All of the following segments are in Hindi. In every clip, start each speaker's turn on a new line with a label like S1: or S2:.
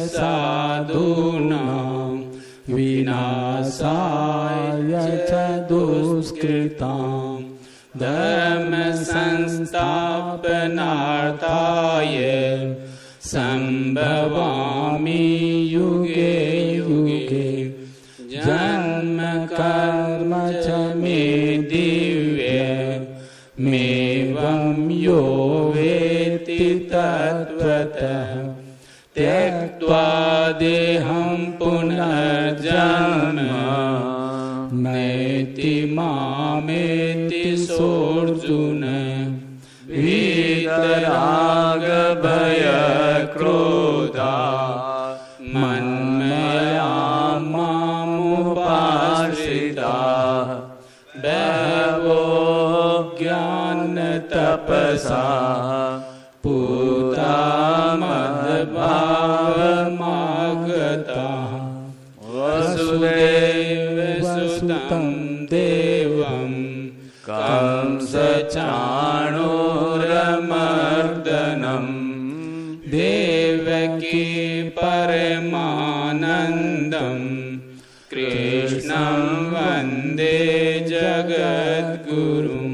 S1: साधूनां विनाशाय च दुष्कृतां धर्म संस्थापनार्थाय संभवामि युगे युगे। जन्म कर्म च मे दिव्यमेवं यो वेत्ति तत्त्वतः त्यक्त्वा देहं पुनर्जन्म नैति मामेति सोऽर्जुन। वीतराग भय क्रोधा मन्मया मामुपाश्रिताः बहवो ज्ञान तपसा पूता मद्भावमागताः। वसुदेवसुतं देवं कंसचाणूरमर्दनं देवकी परमानन्दं कृष्णं वन्दे जगद्गुरुं।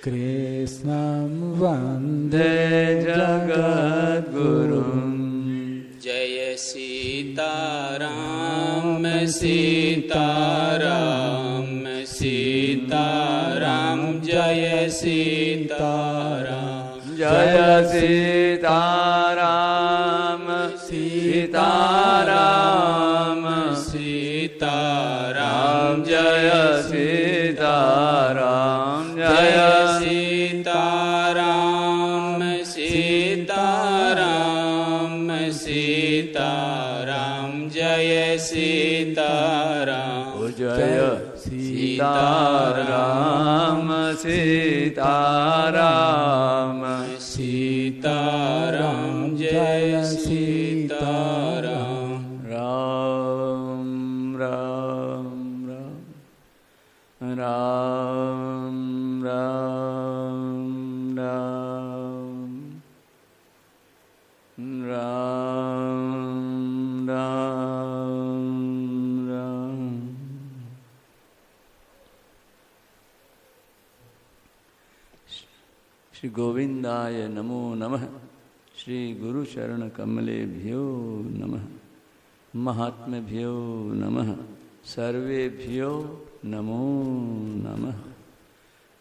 S1: कृष्णं वन्दे जगद्गुरुं। जय सीताराम सीताराम सीताराम जय सीताराम। जय सीताराम सीताराम सीताराम जय सीताराम। जय सीताराम सीताराम सीताराम जय सीताराम। जय सीताराम सीताराम सीताराम जय सीताराम। राम राम राम राम राम राम राम राम राम। श्री गोविंदाय नमो नमः। श्री गुरुचरण कमलेभ्यो नमः। महात्म्यभ्यो नमः। सर्वेभ्यो नमो नमः।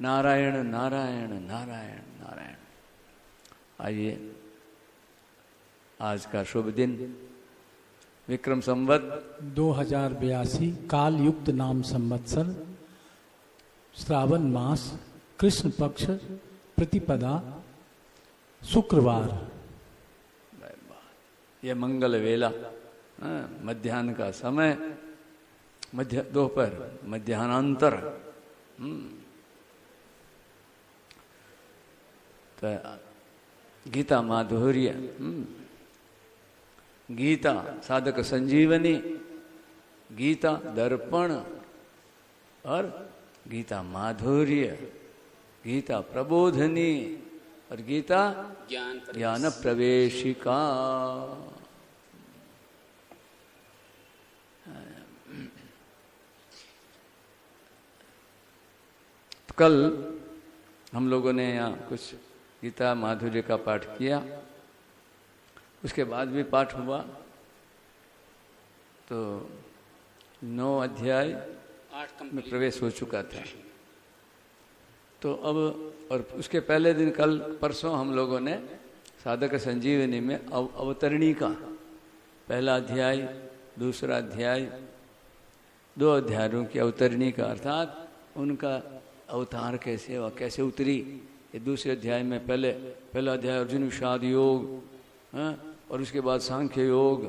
S1: नारायण नारायण नारायण नारायण। आइए, आज का शुभ दिन विक्रम संवत
S2: 2082 काल युक्त नाम संवत्सर श्रावण मास कृष्ण पक्ष प्रतिपदा शुक्रवार।
S1: ये मंगल वेला मध्याह्न का समय, दोपहर मध्याह्नांतर। तो गीता माधुर्य, गीता साधक संजीवनी, गीता दर्पण और गीता माधुर्य, गीता प्रबोधनी और गीता ज्ञान प्रवेशिका। कल हम लोगों ने यहाँ कुछ गीता माधुर्य का पाठ किया, उसके बाद भी पाठ हुआ। तो 9 अध्याय में प्रवेश हो चुका था। तो अब और उसके पहले दिन कल परसों हम लोगों ने साधक संजीवनी में अवतरणी का पहला अध्याय, दूसरा अध्याय, 2 अध्यायों की अवतरणी का, अर्थात उनका अवतार कैसे और कैसे उतरी। ये दूसरे अध्याय में पहला अध्याय अर्जुन विषाद योग, और उसके बाद सांख्य योग।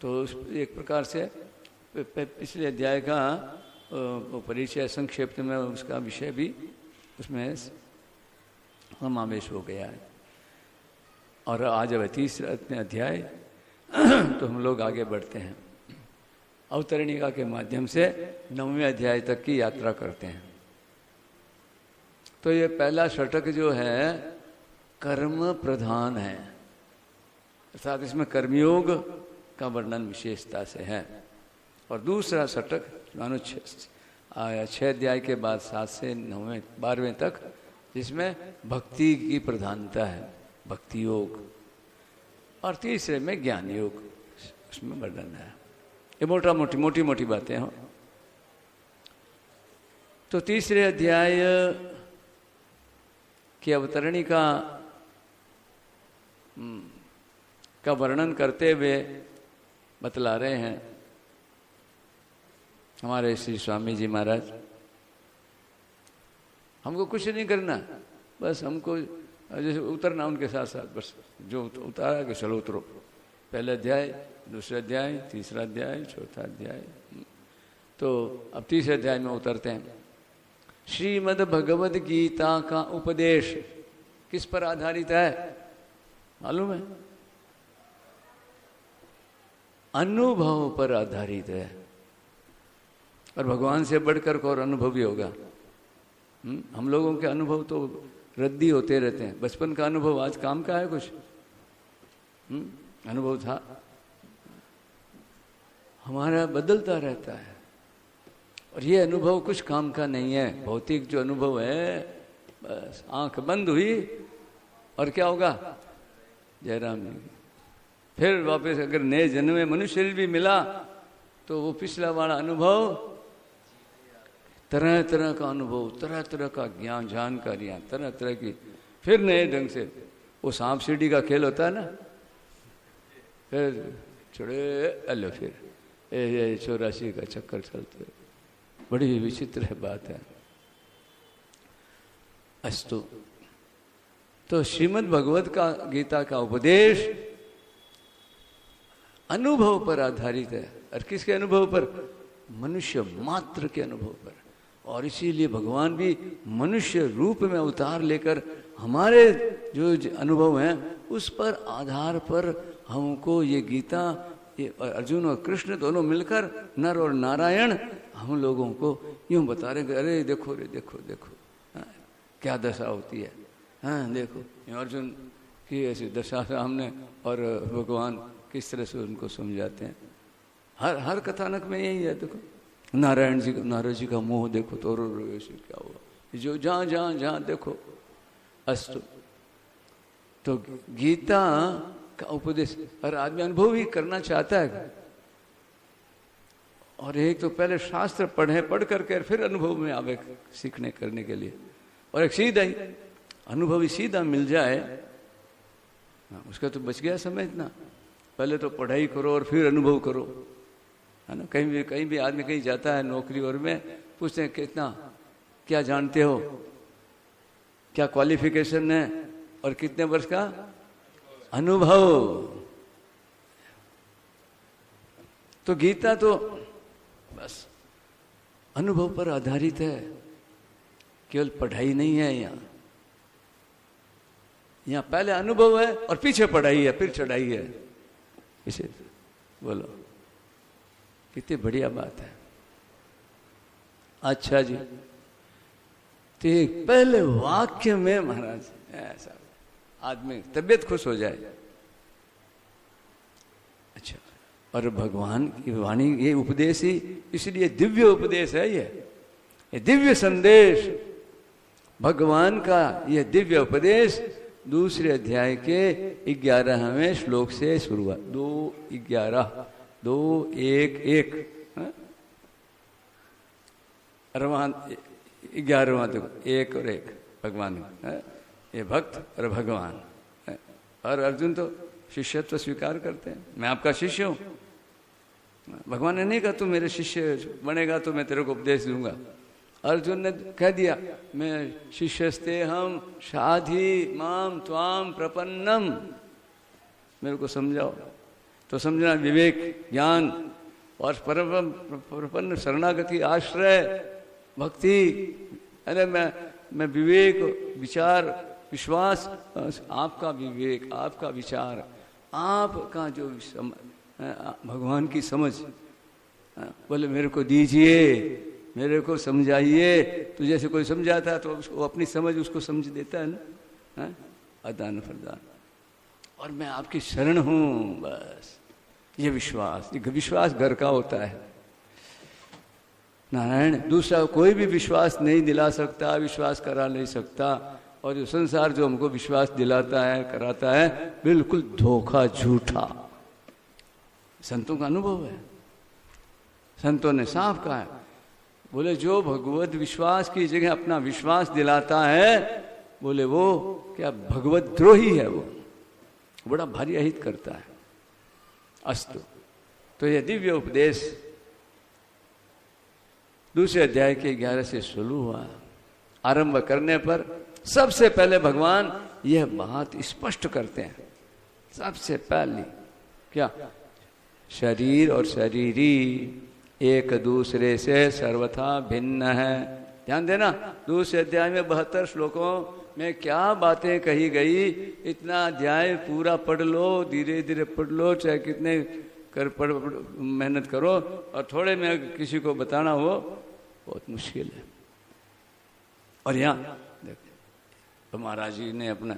S1: तो एक प्रकार से पिछले अध्याय का परिचय संक्षेप में उसका विषय भी उसमें समावेश हो गया है। और आज अब तीसरा अध्याय तो हम लोग आगे बढ़ते हैं, अवतरणिका के माध्यम से 9वें अध्याय तक की यात्रा करते हैं। तो ये पहला षटक जो है कर्म प्रधान है। अर्थात इसमें कर्मयोग का वर्णन विशेषता से है। और दूसरा षटक मानो 6 अध्याय के बाद 7 से 9वें 12वें तक, जिसमें भक्ति की प्रधानता है, भक्ति योग। और तीसरे में ज्ञान योग, उसमें वर्णन है। ये मोटी मोटी बातें हो। तो तीसरे अध्याय की अवतरणी का वर्णन करते हुए बतला रहे हैं हमारे श्री स्वामी जी महाराज। हमको कुछ नहीं करना, बस हमको जैसे उतरना उनके साथ साथ, बस जो उतारा कि चलो उतरो। पहला अध्याय, दूसरा अध्याय, तीसरा अध्याय, चौथा अध्याय। तो अब तीसरे अध्याय में उतरते हैं। श्रीमद् भगवद गीता का उपदेश किस पर आधारित है मालूम है? अनुभव पर आधारित है। और भगवान से बढ़कर और अनुभवी होगा। हम लोगों के अनुभव तो रद्दी होते रहते हैं। बचपन का अनुभव आज काम का है कुछ? अनुभव था, हमारा बदलता रहता है। और ये अनुभव कुछ काम का नहीं है। भौतिक जो अनुभव है, बस आंख बंद हुई और क्या होगा? जयराम जी। फिर वापस अगर नए जन्म में मनुष्य शरीर भी मिला तो वो पिछला वाला अनुभव, तरह तरह का अनुभव, तरह तरह का ज्ञान, जानकारियां, तरह तरह की, फिर नए ढंग से वो सांप सीढ़ी का खेल होता है ना, फिर छोड़े अल्लो, फिर ये 84 का चक्कर चलते। बड़ी विचित्र है बात है। अस्तु, तो श्रीमद् भगवत का गीता का उपदेश अनुभव पर आधारित है। और किसके अनुभव पर? मनुष्य मात्र के अनुभव पर। और इसीलिए भगवान भी मनुष्य रूप में अवतार लेकर हमारे जो अनुभव हैं उस पर आधार पर हमको ये गीता, ये अर्जुन और कृष्ण दोनों मिलकर, नर और नारायण, हम लोगों को यूं बता रहे कि अरे देखो रे, देखो देखो क्या दशा होती है। हाँ देखो, अर्जुन की ऐसी दशा सामने, और भगवान किस तरह से उनको समझाते हैं। हर कथानक में यही है। देखो नारायण जी का मोह देखो तो ऐसे क्या हुआ, जो जहाँ देखो। अस्तु, तो गीता का उपदेश हर आदमी अनुभव ही करना चाहता है। और एक तो पहले शास्त्र पढ़ करके फिर अनुभव में आवे सीखने करने के लिए। और एक सीधा ही अनुभवी सीधा मिल जाए, उसका तो बच गया समय इतना। पहले तो पढ़ाई करो और फिर अनुभव करो, है ना। कहीं भी आदमी कहीं जाता है नौकरी और में, पूछते हैं कितना, क्या जानते हो, क्या क्वालिफिकेशन है और कितने वर्ष का अनुभव। तो गीता तो बस अनुभव पर आधारित है, केवल पढ़ाई नहीं है। यहाँ पहले अनुभव है और पीछे पढ़ाई है, फिर चढ़ाई है। इसे बोलो, कितनी बढ़िया बात है। अच्छा जी, तो पहले वाक्य में महाराज ऐसा आदमी तबीयत खुश हो जाए। अच्छा, और भगवान की वाणी, ये उपदेश ही इसलिए दिव्य उपदेश है। ये दिव्य संदेश भगवान का, ये दिव्य उपदेश दूसरे अध्याय के 11वें श्लोक से शुरू हुआ। 2:11 2:1:1 11वां तक 1 और 1 भगवान है। ये भक्त और भगवान है। और अर्जुन तो शिष्यत्व स्वीकार करते हैं, मैं आपका शिष्य हूं। भगवान ने नहीं कहा तू मेरे शिष्य बनेगा तो मैं तेरे को उपदेश दूंगा। अर्जुन ने कह दिया, मैं शिष्यस्ते हम शाधि माम त्वाम प्रपन्नम, मेरे को समझाओ। तो समझना विवेक, ज्ञान और प्रपन्न शरणागति, आश्रय, भक्ति। अरे मैं विवेक, विचार, विश्वास, आपका विवेक, आपका विचार, आपका जो भगवान की समझ, बोले मेरे को दीजिए, मेरे को समझाइए। तो जैसे कोई समझाता है तो उसको अपनी समझ उसको समझ देता है ना, आदान प्रदान। और मैं आपकी शरण हूं, बस ये विश्वास, ये विश्वास घर का होता है नारायण। दूसरा कोई भी विश्वास नहीं दिला सकता, विश्वास करा नहीं सकता। और जो संसार जो हमको विश्वास दिलाता है, कराता है, बिल्कुल धोखा, झूठा। संतों का अनुभव है, संतों ने साफ कहा है, बोले जो भगवत विश्वास की जगह अपना विश्वास दिलाता है, बोले वो क्या भगवत द्रोही है, वो बड़ा भारी अहित करता है। अस्तु, तो यह दिव्य उपदेश दूसरे अध्याय के 11 से शुरू हुआ। आरंभ करने पर सबसे पहले भगवान यह बात स्पष्ट करते हैं, सबसे पहली क्या, शरीर और शरीरी एक दूसरे से सर्वथा भिन्न है। ध्यान देना, दूसरे अध्याय में 72 श्लोकों में क्या बातें कही गई, इतना अध्याय पूरा पढ़ लो, धीरे धीरे पढ़ लो, चाहे कितने मेहनत करो, और थोड़े में किसी को बताना हो बहुत मुश्किल है। और यहाँ तो महाराज जी ने अपना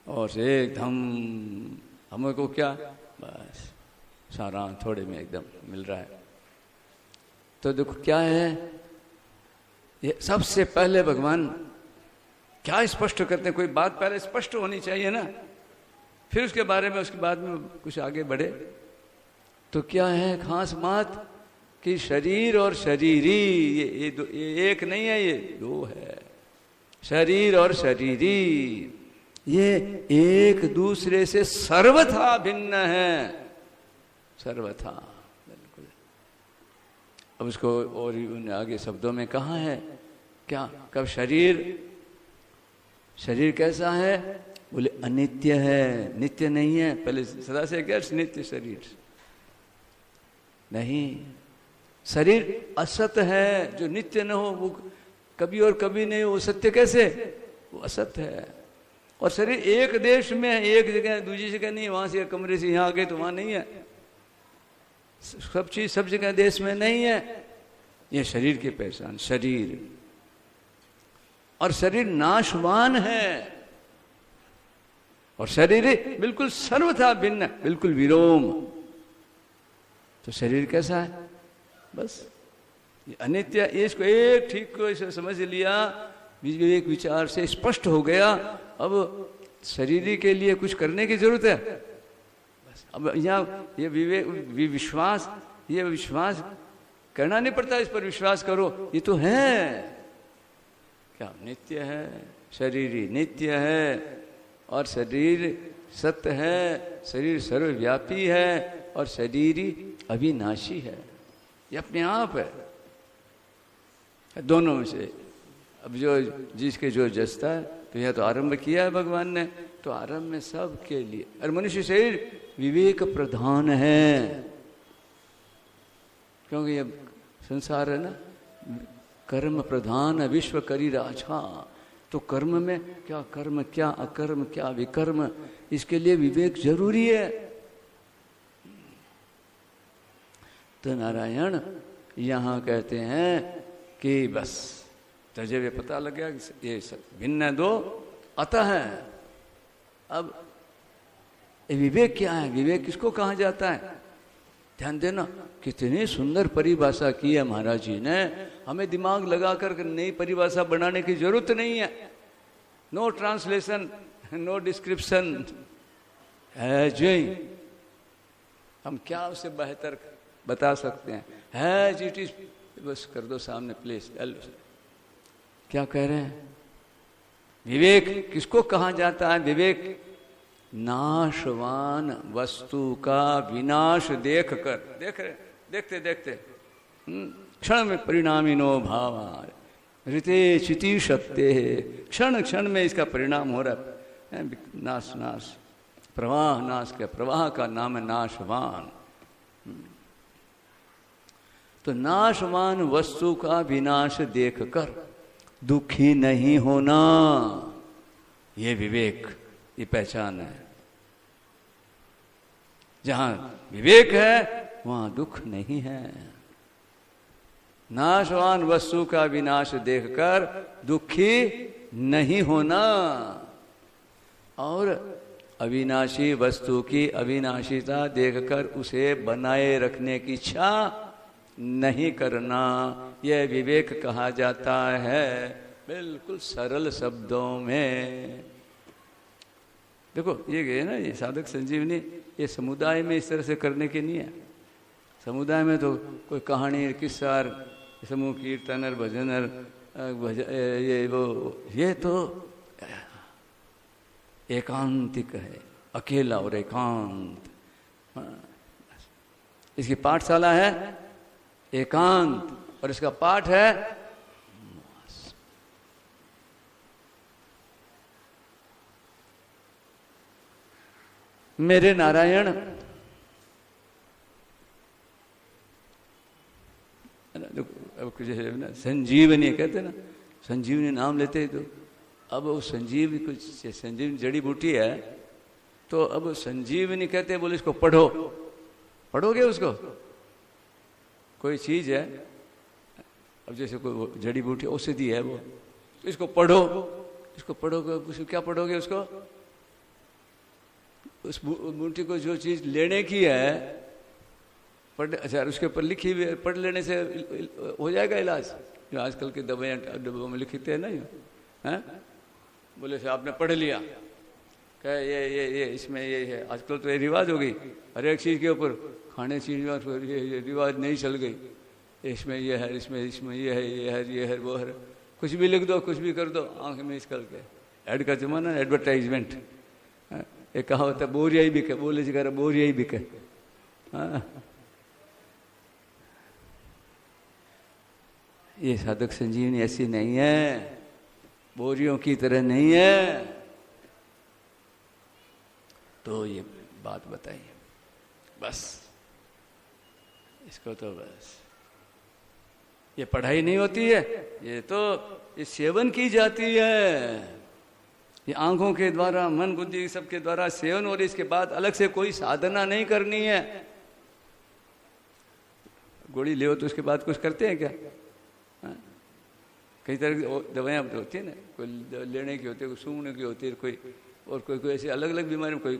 S1: और से एकदम हमको क्या, बस सारा थोड़े में एकदम मिल रहा है। तो देखो क्या है, ये सबसे पहले भगवान क्या स्पष्ट करते हैं, कोई बात पहले स्पष्ट होनी चाहिए ना, फिर उसके बारे में उसके बाद में कुछ आगे बढ़े। तो क्या है खास बात कि शरीर और शरीरी ये एक नहीं है, ये दो है। शरीर और शरीरी ये एक दूसरे से सर्वथा भिन्न है, सर्वथा बिल्कुल। अब उसको और आगे शब्दों में कहा है क्या, कब शरीर कैसा है, बोले अनित्य है, नित्य नहीं है। पहले सदा से क्या नित्य शरीर नहीं, शरीर असत है, जो नित्य न हो वो कभी और कभी नहीं हो, सत्य कैसे, वो असत है। और शरीर एक देश में है, एक जगह दूसरी जगह नहीं, वहां से कमरे से यहाँ आ गए तो वहां नहीं है, सब चीज सब जगह देश में नहीं है। ये शरीर की पहचान, शरीर। और शरीर नाशवान है, और शरीर बिल्कुल सर्वथा भिन्न, बिल्कुल विरोम। तो शरीर कैसा है, बस ये अनित्य, इसको एक ठीक को समझ लिया, एक विचार से स्पष्ट हो गया। अब शरीर के लिए कुछ करने की जरूरत है बस। अब यहाँ ये विश्वास, ये विश्वास करना नहीं पड़ता, इस पर विश्वास करो, ये तो है क्या, नित्य है, शरीरी नित्य है, और शरीर सत्य है, शरीर सर्वव्यापी है, और शरीरी अविनाशी है, ये अपने आप है, दोनों में से। अब जो जिसके जो जसता है, तो यह तो आरंभ किया है भगवान ने, तो आरंभ में सब के लिए। और मनुष्य शरीर विवेक प्रधान है, क्योंकि ये संसार है ना, कर्म प्रधान विश्व करी राजा। तो कर्म में क्या कर्म, क्या अकर्म, क्या विकर्म, इसके लिए विवेक जरूरी है। तो नारायण यहाँ कहते हैं कि बस तुझे भी पता लग गया कि ये भिन्न है दो, अतः है। अब विवेक क्या है, विवेक किसको कहा जाता है, ध्यान देना, कितनी सुंदर परिभाषा की है महाराज जी ने। हमें दिमाग लगाकर नई परिभाषा बनाने की जरूरत नहीं है। नो ट्रांसलेशन, नो डिस्क्रिप्शन, है जी, हम क्या उससे बेहतर बता सकते हैं, है जी, इट इज, बस कर दो सामने प्लीज। क्या कह रहे हैं, विवेक किसको कहा जाता है, विवेक नाशवान वस्तु का विनाश देख कर, देखते देखते क्षण में परिणामिनो भावा ऋते चिति शक्ते, क्षण क्षण में इसका परिणाम हो रहा है, नाश नाश, प्रवाह नाश का, प्रवाह का नाम है नाशवान। तो नाशवान वस्तु का विनाश देखकर दुखी नहीं होना, ये विवेक, ये पहचान है। जहां विवेक है वहां दुख नहीं है। नाशवान वस्तु का विनाश देखकर दुखी नहीं होना। और अविनाशी वस्तु की अविनाशीता देखकर उसे बनाए रखने की इच्छा नहीं करना, यह विवेक कहा जाता है। बिल्कुल सरल शब्दों में देखो, ये है ना, ये साधक संजीवनी, ये समुदाय में इस तरह से करने की नहीं है। समुदाय में तो कोई कहानी, किस्सा, समूह कीर्तन और भजन और ये तो एकांतिक है, अकेला और एकांत। इसकी पाठशाला है एकांत, और इसका पाठ है मेरे नारायण। अब जैसे ना संजीवनी कहते ना, संजीवनी नाम लेते तो अब वो संजीवनी कुछ संजीवनी जड़ी बूटी है, तो अब संजीवनी कहते हैं, बोले इसको पढ़ो। पढ़ोगे उसको? कोई चीज है, अब जैसे कोई जड़ी बूटी औषधि है, वो इसको पढ़ो। इसको पढ़ोगे, उसको क्या पढ़ोगे? उसको, उस बूटी को जो चीज लेने की है पढ़, अच्छा उसके ऊपर लिखी हुई है, पढ़ लेने से हो जाएगा इलाज। जो आजकल की दवाइयाँ डब्बों में लिखते हैं ना, हैं, बोले से आपने पढ़ लिया, क्या ये इसमें ये है। आजकल तो ये रिवाज हो गई, हर एक चीज़ के ऊपर, खाने चीज में ये रिवाज नहीं चल गई, इसमें ये है, इसमें ये है, ये है, वो है, कुछ भी लिख दो, कुछ भी कर दो, आंख में इस करके। एड का जमाना, एडवर्टाइजमेंट। एक कहा होता है, बोरिया ही बिके, बोले जी बोरिया ही बिके। ये साधक संजीवनी ऐसी नहीं है, बोरियों की तरह नहीं है। तो ये बात बताइए बस, इसको तो बस, ये पढ़ाई नहीं होती है, ये तो ये सेवन की जाती है। ये आंखों के द्वारा, मन बुद्धि सबके द्वारा सेवन, और इसके बाद अलग से कोई साधना नहीं करनी है। गोली ले तो उसके बाद कुछ करते हैं क्या? कई तरह की दवाइयाँ होती है ना, कोई लेने की होती है, कोई सूंघने की होती है, कोई और कोई ऐसी अलग अलग बीमारी में, कोई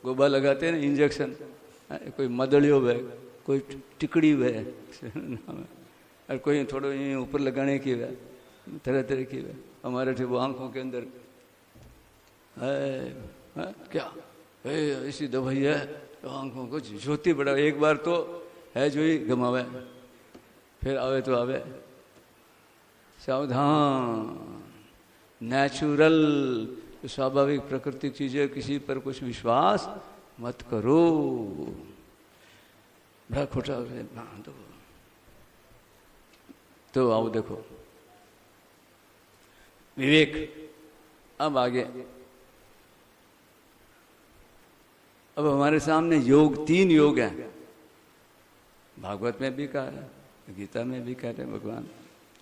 S1: गोबा लगाते हैं ना, इंजेक्शन, कोई मदड़ियों है, कोई टिकड़ी है, और कोई थोड़ा ऊपर लगाने की है, तरह तरह की है। हमारे थे वो आंखों के अंदर है क्या ऐसी दवाई है तो आंखों को ज्योति बढ़ा, एक बार तो है जो ही गमावे, फिर आवे तो आवे। सावधान, नेचुरल, स्वाभाविक प्राकृतिक चीजें, किसी पर कुछ विश्वास मत करो। बड़ा खोटा तो आओ देखो विवेक। अब आगे, अब हमारे सामने योग, 3 योग हैं। भागवत में भी कहा है, गीता में भी कह रहे हैं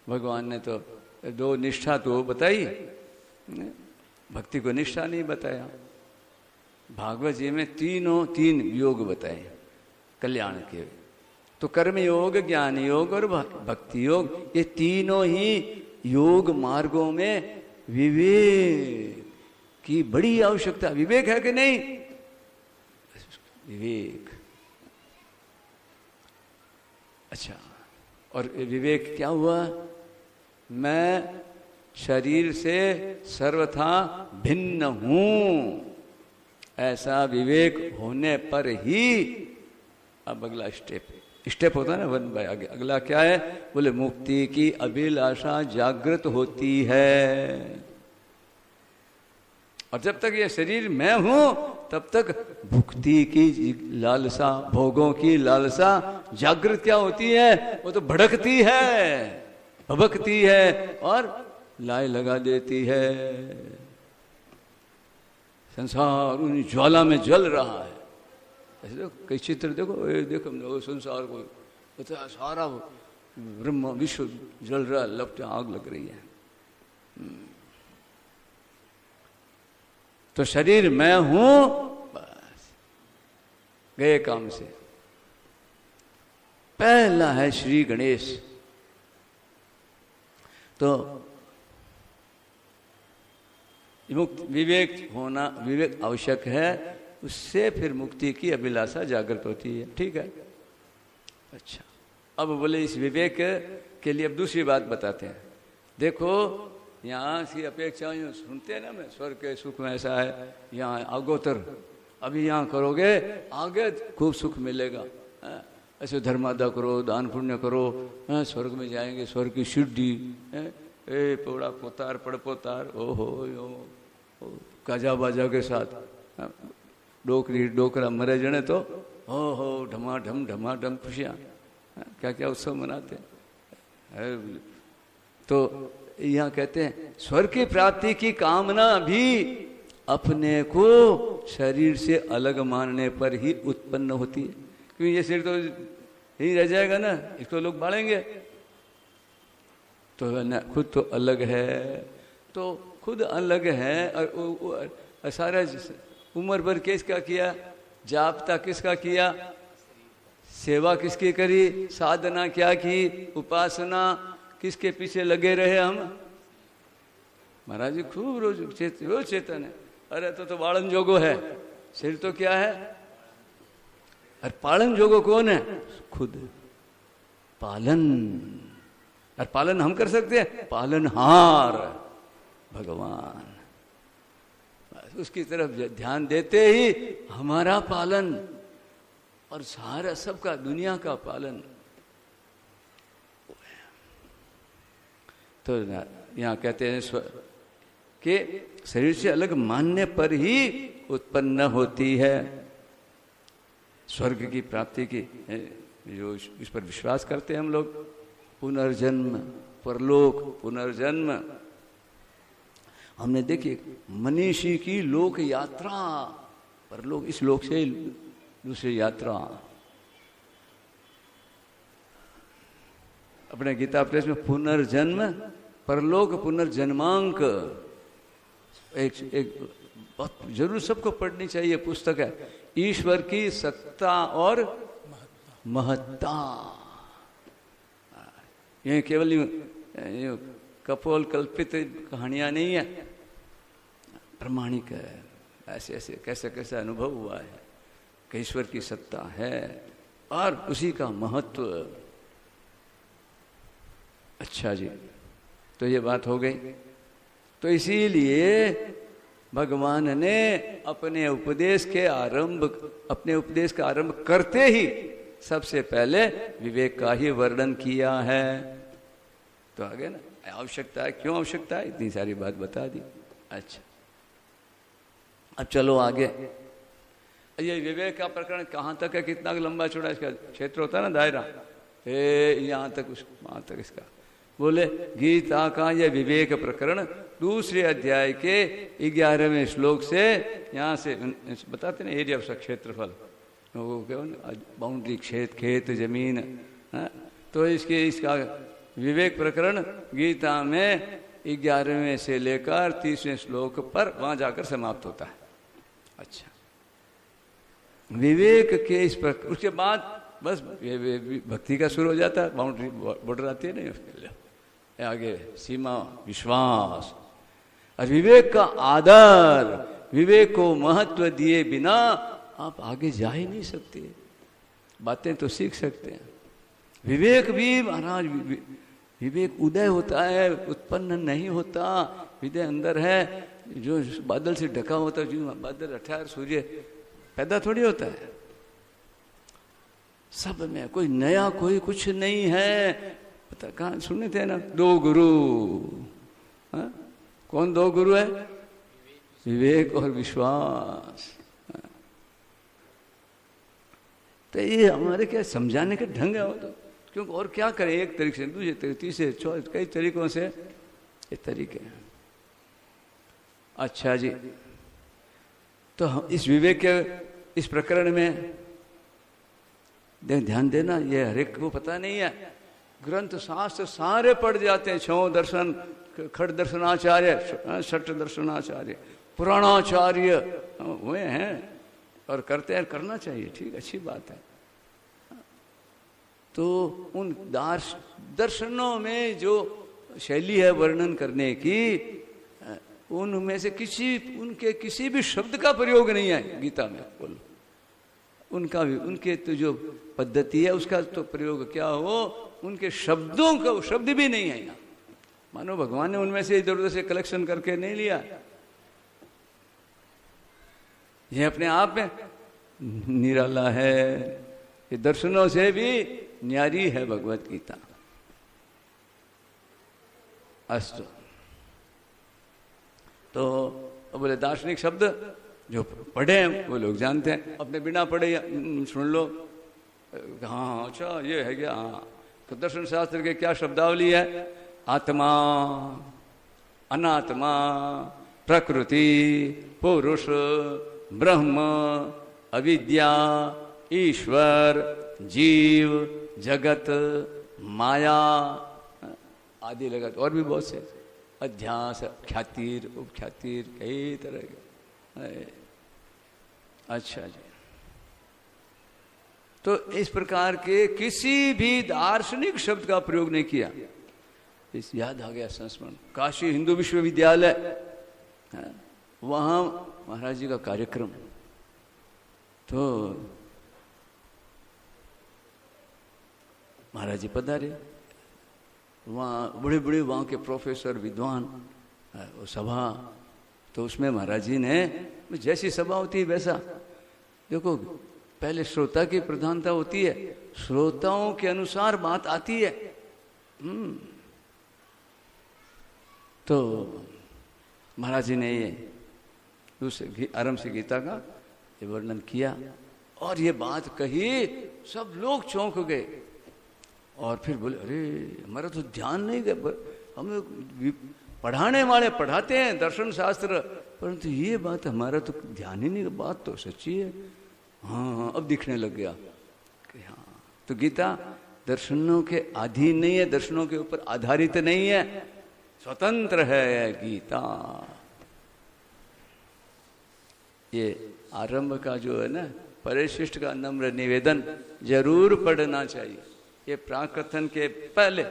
S1: भगवान ने तो 2 निष्ठा तो बताई, भक्ति को निष्ठा नहीं बताया। भागवत जी में 3 योग बताए कल्याण के। तो कर्म योग, ज्ञान योग और भक्ति योग, ये तीनों ही योग मार्गों में विवेक की बड़ी आवश्यकता। विवेक है कि नहीं? विवेक। अच्छा, और विवेक क्या हुआ? मैं शरीर से सर्वथा भिन्न हूं, ऐसा विवेक होने पर ही अब अगला स्टेप होता है ना, 1 बाय आगे। अगला क्या है? बोले मुक्ति की अभिलाषा जागृत होती है। और जब तक ये शरीर मैं हूं तब तक भुक्ति की लालसा, भोगों की लालसा जागृत क्या होती है? वो तो भड़कती है, भभकती है और लाई लगा देती है। संसार उन ज्वाला में जल रहा है। ऐसे देखो, कई चित्र देखो, ये देखो संसार को पता, सारा ब्रह्म विश्व जल रहा है, लपटे आग लग रही है। तो शरीर मैं हूं, बस गए काम से। पहला है श्री गणेश। तो मुक्त विवेक होना, विवेक आवश्यक है, उससे फिर मुक्ति की अभिलाषा जागृत होती है। ठीक है। अच्छा, अब बोले इस विवेक के लिए अब दूसरी बात बताते हैं। देखो यहाँ की अपेक्षा सुनते हैं ना, मैं स्वर्ग के सुख में ऐसा है, यहाँ अगोतर, अभी यहाँ करोगे आगे खूब सुख मिलेगा, ऐसे धर्मादा करो, दान पुण्य करो, स्वर्ग में जाएंगे, स्वर्ग की सिद्धि, ए पोड़ा पोतार पड़ पोतार, ओहो काजा बाजा के साथ, डोकरी डोकरा मरे जने तो हो ढमाढम खुशियाँ, क्या क्या उत्सव मनाते हैं। तो यहाँ कहते हैं स्वर्ग की प्राप्ति की कामना भी अपने को शरीर से अलग मानने पर ही उत्पन्न होती है, क्योंकि ये शरीर तो यही रह जाएगा ना, इसको लोग बालेंगे, तो न खुद तो अलग है, तो खुद अलग है और सारा उम्र भर किसका किया, जापता किसका किया, सेवा किसकी करी, साधना क्या की, उपासना किसके पीछे लगे रहे हम। महाराज जी खूब रोज चेतन है। अरे तो बालन जोगो है, शरीर तो क्या है, और पालन जोगो कौन है, खुद पालन। और पालन हम कर सकते हैं, पालनहार भगवान, उसकी तरफ ध्यान देते ही हमारा पालन और सारा सबका दुनिया का पालन। तो यहाँ कहते हैं कि शरीर से अलग मानने पर ही उत्पन्न होती है स्वर्ग की प्राप्ति की, जो इस पर विश्वास करते हैं हम लोग। पुनर्जन्म, परलोक, पुनर्जन्म। हमने देखिए मनीषी की लोक यात्रा, परलोक, इस लोक से दूसरी यात्रा। अपने गीता प्रेस में पुनर्जन्म, परलोक, पुनर्जन्मांक, एक बहुत जरूर सबको पढ़नी चाहिए पुस्तक है, ईश्वर की सत्ता और महत्ता। ये केवल कपोल कल्पित कहानियां नहीं है, प्रमाणिक है। ऐसे ऐसे कैसे कैसे अनुभव हुआ है कि ईश्वर की सत्ता है और उसी का महत्व। अच्छा जी, तो ये बात हो गई। तो इसीलिए भगवान ने अपने उपदेश का आरंभ करते ही सबसे पहले विवेक का ही वर्णन किया है। तो आगे ना आवश्यकता है, क्यों आवश्यकता है, इतनी सारी बात बता दी। अच्छा, अब चलो आगे। ये विवेक का प्रकरण कहाँ तक है, कितना लंबा चौड़ा इसका क्षेत्र होता है ना, दायरा, यहाँ तक, वहाँ तक इसका। बोले गीता का यह विवेक प्रकरण दूसरे अध्याय के 11वें श्लोक से, यहाँ से बताते ना एरिया ऑफ क्षेत्रफल, बाउंड्री, खेत जमीन, तो इसका विवेक प्रकरण गीता में 11वें से लेकर 30वें श्लोक पर वहां जाकर समाप्त होता है। अच्छा, विवेक के इस प्रकार, उसके बाद बस भक्ति का शुरू हो जाता है, बाउंड्री बॉर्डर आती है नहीं उसके लिए, आगे सीमा विश्वास और विवेक का आदर। विवेक को महत्व दिए बिना आप आगे जा ही नहीं सकते, बातें तो सीख सकते हैं। विवेक भी महाराज, विवेक उदय होता है, उत्पन्न नहीं होता। विवेक अंदर है, जो बादल से ढका होता है, जो बादल हटा सूर्य पैदा थोड़ी होता है। सब में कोई नया, कोई कुछ नहीं है। पता कहाँ सुने थे ना, दो गुरु, कौन दो गुरु है, विवेक और विश्वास। तो ये हमारे क्या समझाने का ढंग है, तो क्योंकि और क्या करें, एक तरीके से दूसरे तरीके, तीसरे चौथे, कई तरीकों से ये तरीके हैं। अच्छा जी, तो हम इस विवेक के इस प्रकरण में ध्यान देना, ये हर एक को पता नहीं है। ग्रंथ शास्त्र सारे पढ़ जाते हैं, छो दर्शन, खड़ दर्शनाचार्य, छठ दर्शनाचार्य, पुराणाचार्य हुए हैं और करते हैं, करना चाहिए, ठीक, अच्छी बात है। तो उन दर्शनों में जो शैली है वर्णन करने की, उनमें से उनके किसी भी शब्द का प्रयोग नहीं है गीता में। बोलो, उनका भी, उनके तो जो पद्धति है उसका तो प्रयोग क्या हो, उनके शब्दों का शब्द भी नहीं है यहाँ। मानो भगवान ने उनमें से इधर उधर से कलेक्शन करके नहीं लिया। ये अपने आप में निराला है, ये दर्शनों से भी न्यारी है भगवत गीता। अस्तु। तो बोले दार्शनिक शब्द जो पढ़े हैं वो लोग जानते हैं, अपने बिना पढ़े सुन लो। हाँ अच्छा ये है क्या? हाँ, तो दर्शन शास्त्र के क्या शब्दावली है? आत्मा, अनात्मा, प्रकृति, पुरुष, ब्रह्म, अविद्या, ईश्वर, जीव, जगत, माया आदि लगत, और भी बहुत से, अध्यास, ख्यातिर, उपख्यातिर, कई तरह के। अच्छा जी, तो इस प्रकार के किसी भी दार्शनिक शब्द का प्रयोग नहीं किया। इस याद आ गया संस्मरण, काशी हिंदू विश्वविद्यालय, वहां महाराज जी का कार्यक्रम, तो महाराज जी पधारे, वहाँ बड़े बड़े वहाँ के प्रोफेसर विद्वान, वो सभा, तो उसमें महाराज जी ने, जैसी सभा होती है वैसा, देखो पहले श्रोता की प्रधानता होती है, श्रोताओं के अनुसार बात आती है। तो महाराज जी ने ये दूसरे आरंभ से गीता का ये वर्णन किया और ये बात कही, सब लोग चौंक गए और फिर बोले अरे हमारा तो ध्यान नहीं गया, हम पढ़ाने वाले पढ़ाते हैं दर्शन शास्त्र, परंतु ये बात हमारा तो ध्यान ही नहीं, बात तो सच्ची है। हाँ अब दिखने लग गया कि हाँ, तो गीता दर्शनों के अधीन नहीं है, दर्शनों के ऊपर आधारित नहीं है, स्वतंत्र है गीता। ये आरंभ का जो है ना परिशिष्ट का नम्र निवेदन जरूर पढ़ना चाहिए, ये प्राकथन के पहले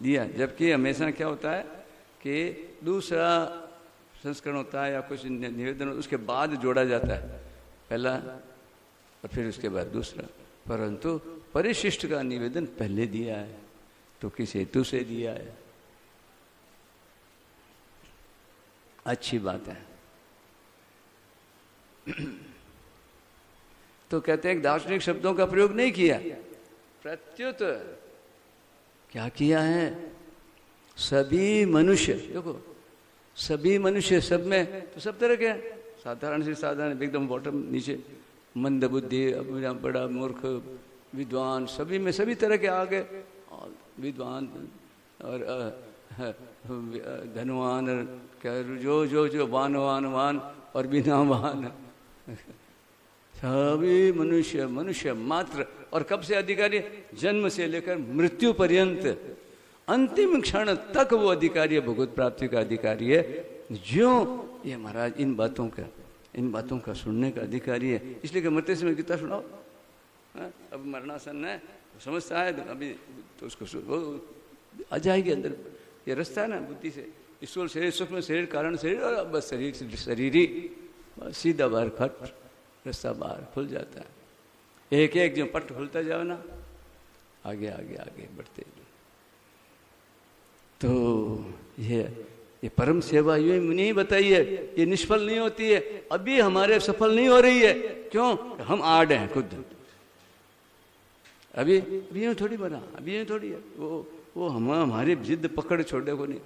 S1: दिया, जबकि हमेशा क्या होता है कि दूसरा संस्करण होता है या कुछ निवेदन उसके बाद जोड़ा जाता है, पहला और फिर उसके बाद दूसरा, परंतु परिशिष्ट का निवेदन पहले दिया है, तो किस हेतु से दिया है, अच्छी बात है। तो कहते हैं दार्शनिक शब्दों का प्रयोग नहीं किया, प्रत्युत क्या किया है, सभी मनुष्य, देखो सभी मनुष्य, सब में तो सब तरह के, साधारण से साधारण एकदम बॉटम नीचे, मंद बुद्धि, बड़ा मूर्ख, विद्वान, सभी में सभी तरह के आगे, विद्वान और धनवान, क्या जो जो जो वान वान वान और बिना वान, सभी मनुष्य, मनुष्य मात्र, और कब से अधिकारी, जन्म से लेकर मृत्यु पर्यंत अंतिम क्षण तक वो अधिकारी है, भगवत प्राप्ति का अधिकारी है। जो ये महाराज इन बातों का सुनने का अधिकारी है, इसलिए कि मरते समय गीता सुनाओ, अब मरणासन है समझता है अभी, तो उसको वो आ जाएगी अंदर, ये रास्ता है ना बुद्धि से, ईश्वर शरीर, सूक्ष्म शरीर, कारण शरीर, और बस शरीर ही सीधा बाहर खट रास्ता बाहर खुल जाता है, एक एक जो पट खुलता जाओ ना, आगे आगे आगे बढ़ते। तो ये परम सेवा ये नहीं बताई है, ये निष्फल नहीं होती है, अभी हमारे सफल नहीं हो रही है, क्यों, हम आड़ हैं खुद, अभी यूं थोड़ी बना, अभी यूं थोड़ी है, वो हमारी जिद पकड़ छोड़े को नहीं।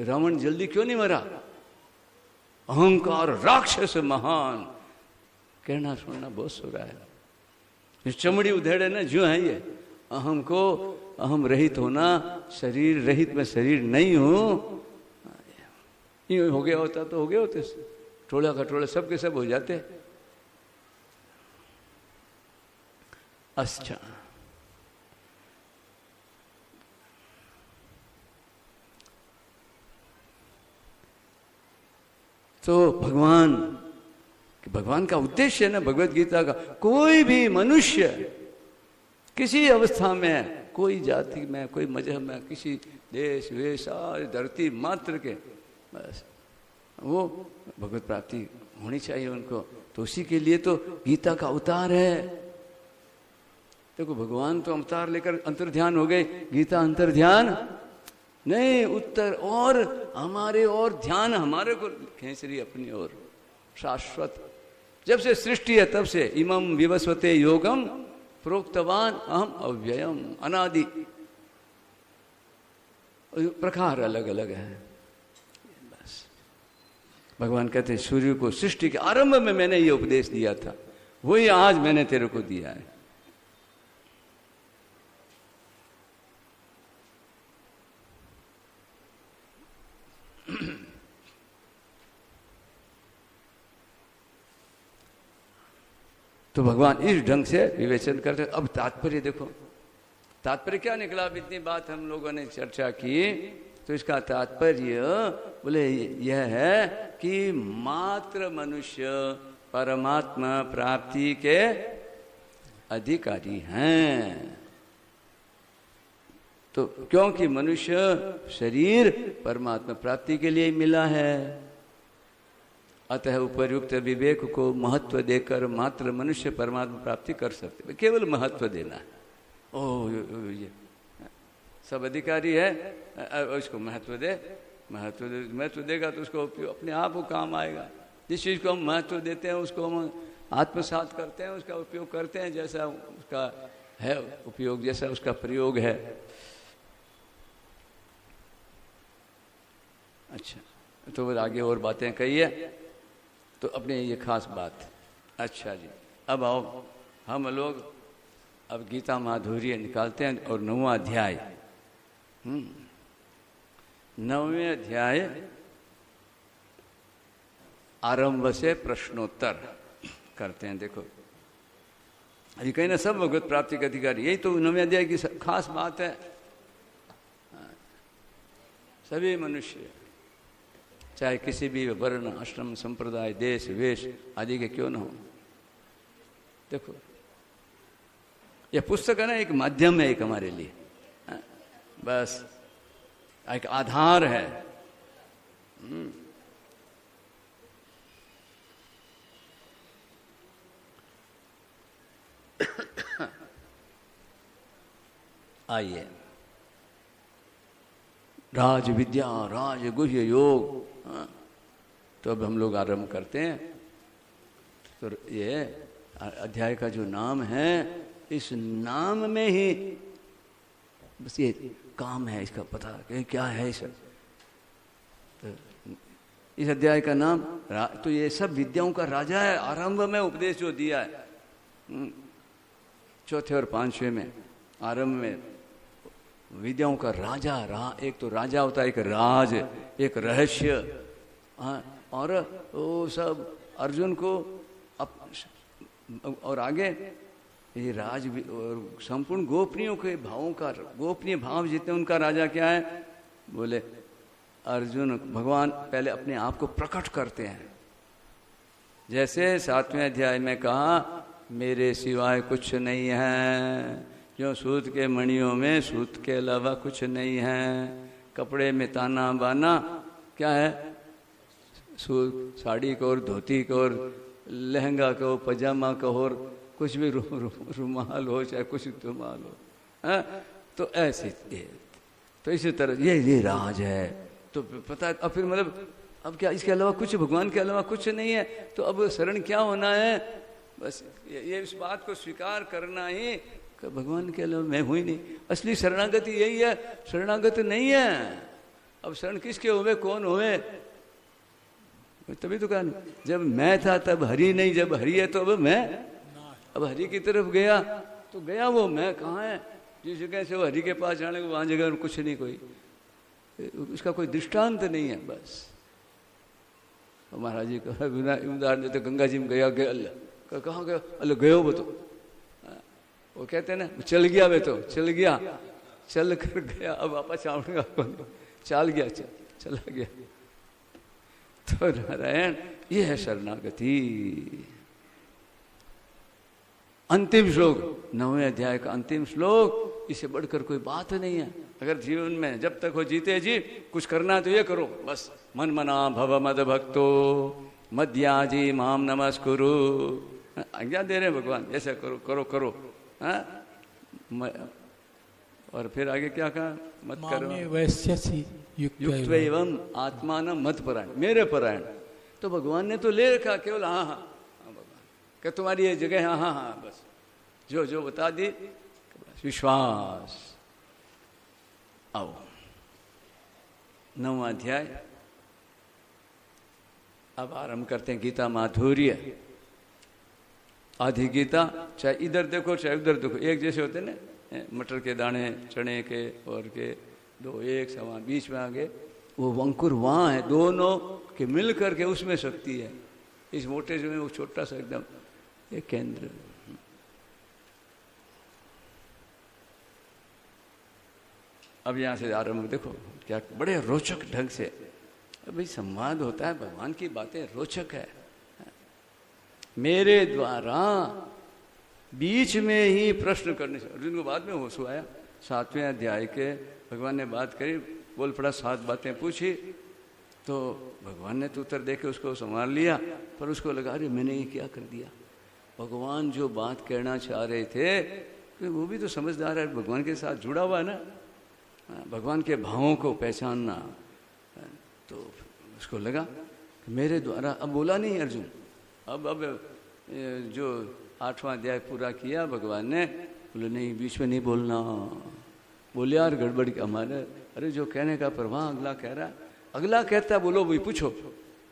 S1: रावण जल्दी क्यों नहीं मरा, अहंकार राक्षस महान, कहना सुनना बहुत सो रहा है, चमड़ी उधेड़े ना जो है ये, अहम को अहम रहित होना, शरीर रहित में शरीर नहीं हूं, यूं हो गया होता तो हो गया होते, टोला का टोला सब के सब हो जाते। अच्छा, तो भगवान का उद्देश्य है ना भगवत गीता का, कोई भी मनुष्य किसी अवस्था में, कोई जाति में, कोई मजहब में, किसी देश वेश, सारी धरती मात्र के, बस वो भगवत प्राप्ति होनी चाहिए उनको। तो उसी के लिए तो गीता का अवतार है। देखो भगवान तो अवतार लेकर अंतर्ध्यान हो गए, गीता अंतर्ध्यान नहीं, उत्तर और हमारे और ध्यान हमारे को खींच रही अपनी ओर। शाश्वत जब से सृष्टि है तब से इमं विवस्वते योगम प्रोक्तवान अहम अव्ययम, अनादि। प्रकार अलग अलग है। बस भगवान कहते हैं सूर्य को सृष्टि के आरंभ में मैंने ये उपदेश दिया था, वही आज मैंने तेरे को दिया है। तो भगवान इस ढंग से विवेचन करते। अब तात्पर्य देखो, तात्पर्य क्या निकला? अब इतनी बात हम लोगों ने चर्चा की, तो इसका तात्पर्य बोले यह है कि मात्र मनुष्य परमात्मा प्राप्ति के अधिकारी हैं। तो क्योंकि मनुष्य शरीर परमात्मा प्राप्ति के लिए मिला है, अतः उपयुक्त विवेक को महत्व देकर मात्र मनुष्य परमात्मा प्राप्ति कर सकते। केवल महत्व देना है। ओ ये सब अधिकारी है, उसको महत्व दे, महत्व देगा तो उसको अपने आप वो काम आएगा। जिस चीज़ को हम महत्व देते हैं उसको हम आत्मसात करते हैं, उसका उपयोग करते हैं, जैसा उसका है उपयोग, जैसा उसका प्रयोग है। अच्छा, तो फिर आगे और बातें कहिए। तो अपने ये खास बात। अच्छा जी, अब आओ हम लोग अब गीता माधुर्य निकालते हैं और 9वां अध्याय। 9वें अध्याय आरंभ से प्रश्नोत्तर करते हैं। देखो अभी कहीं ना सब भगवत प्राप्ति के अधिकारी, यही तो 9वें अध्याय की खास बात है। सभी मनुष्य चाहे किसी भी वर्ण आश्रम संप्रदाय देश वेश आदि के क्यों न हो। देखो यह पुस्तक है ना, एक माध्यम है एक हमारे लिए, बस एक आधार है। आइए, राज विद्या राज गुह्य योग। तो अब हम लोग आरंभ करते हैं। तो ये अध्याय का जो नाम है, इस नाम में ही बस ये काम है, इसका पता कि क्या है इस। तो इस अध्याय का नाम तो ये सब विद्याओं का राजा है। आरंभ में उपदेश जो दिया है, चौथे और 5वें में आरंभ में विद्याओं का राजा। एक तो राजा होता है, एक राज, एक रहस्य। और वो सब अर्जुन को और आगे ये राज और संपूर्ण गोपनीयों के भावों का, गोपनीय भाव जितने उनका राजा क्या है? बोले अर्जुन, भगवान पहले अपने आप को प्रकट करते हैं। जैसे 7वें अध्याय में कहा, मेरे सिवाय कुछ नहीं है, क्यों सूत के मणियों में सूत के अलावा कुछ नहीं है, कपड़े में ताना बाना क्या है? सूट, साड़ी को और धोती को और लहंगा को, पजामा को और कुछ भी रुमाल हो चाहे कुछ रुमाल हो। तो ऐसे तो इसी तरह ये राज है। तो पता है अब फिर मतलब अब क्या इसके अलावा कुछ, भगवान के अलावा कुछ नहीं है। तो अब शरण क्या होना है? बस ये इस बात को स्वीकार करना ही कि भगवान के अलावा मैं हूँ ही नहीं। असली शरणागति यही है, शरणागत नहीं है। अब शरण किसके हुए, कौन हुए? तभी तो कहा, जब मैं था तब हरि नहीं, जब हरि है तो अब मैं। अब हरि की तरफ गया तो गया वो मैं कहाँ है? जिस जगह से वो हरि के पास जाने को वहाँ जगह कुछ नहीं, कोई उसका कोई दृष्टांत नहीं है। बस महाराज जी का उदाहरण देते, गंगा जी में गया अल्लाह, कहाँ गया? अल्लाह गयो वो तो, वो कहते हैं ना चल गया, वे तो चल गया, चल कर गया, अब वापस आऊंगा, चल गया, चला गया। तो नारायण ये है शरणागति। अंतिम श्लोक 9वें अध्याय का अंतिम श्लोक, इसे बढ़कर कोई बात नहीं है। अगर जीवन में जब तक हो जीते जी कुछ करना है तो ये करो बस, मन मना भव मद भक्तो मद्याजी माम नमस्कुरु, आज्ञा दे रहे हैं भगवान, ऐसा करो करो करो। हाँ, और फिर आगे क्या कहा, मत करो
S2: वैश्यसि
S1: युक्त एवं आत्मान मत परायण, मेरे परायण। तो भगवान ने तो ले रखा केवल हाँ हाँ हाँ भगवान क्या तुम्हारी ये जगह, हाँ हाँ हाँ बस जो जो बता दी विश्वास। आओ 9वां अध्याय अब आरंभ करते हैं। गीता माधुर्य, आधी गीता चाहे इधर देखो चाहे उधर देखो एक जैसे होते ना, मटर के दाने चने के और के दो एक समान, बीच में आगे वो अंकुर वहाँ है, दोनों के मिल करके उसमें शक्ति है। इस मोटे जो में वो छोटा सा एकदम एक केंद्र। अब यहाँ से आरंभ देखो क्या बड़े रोचक ढंग से भाई संवाद होता है, भगवान की बातें रोचक है। मेरे द्वारा बीच में ही प्रश्न करने से, अर्जुन को बाद में होश आया, 7वें अध्याय के भगवान ने बात करी, बोल पड़ा 7 बातें पूछी, तो भगवान ने तो उत्तर देके उसको संभाल लिया, पर उसको लगा अरे मैंने ये क्या कर दिया। भगवान जो बात कहना चाह रहे थे तो वो भी तो समझदार है, भगवान के साथ जुड़ा हुआ है ना, भगवान के भावों को पहचानना। तो उसको लगा कि मेरे द्वारा, अब बोला नहीं अर्जुन, अब जो 8वां अध्याय पूरा किया भगवान ने, बोले नहीं बीच में नहीं बोलना। बोले यार गड़बड़ का हमारे, अरे जो कहने का प्रवाह अगला कह रहा, अगला कहता बोलो भाई पूछो,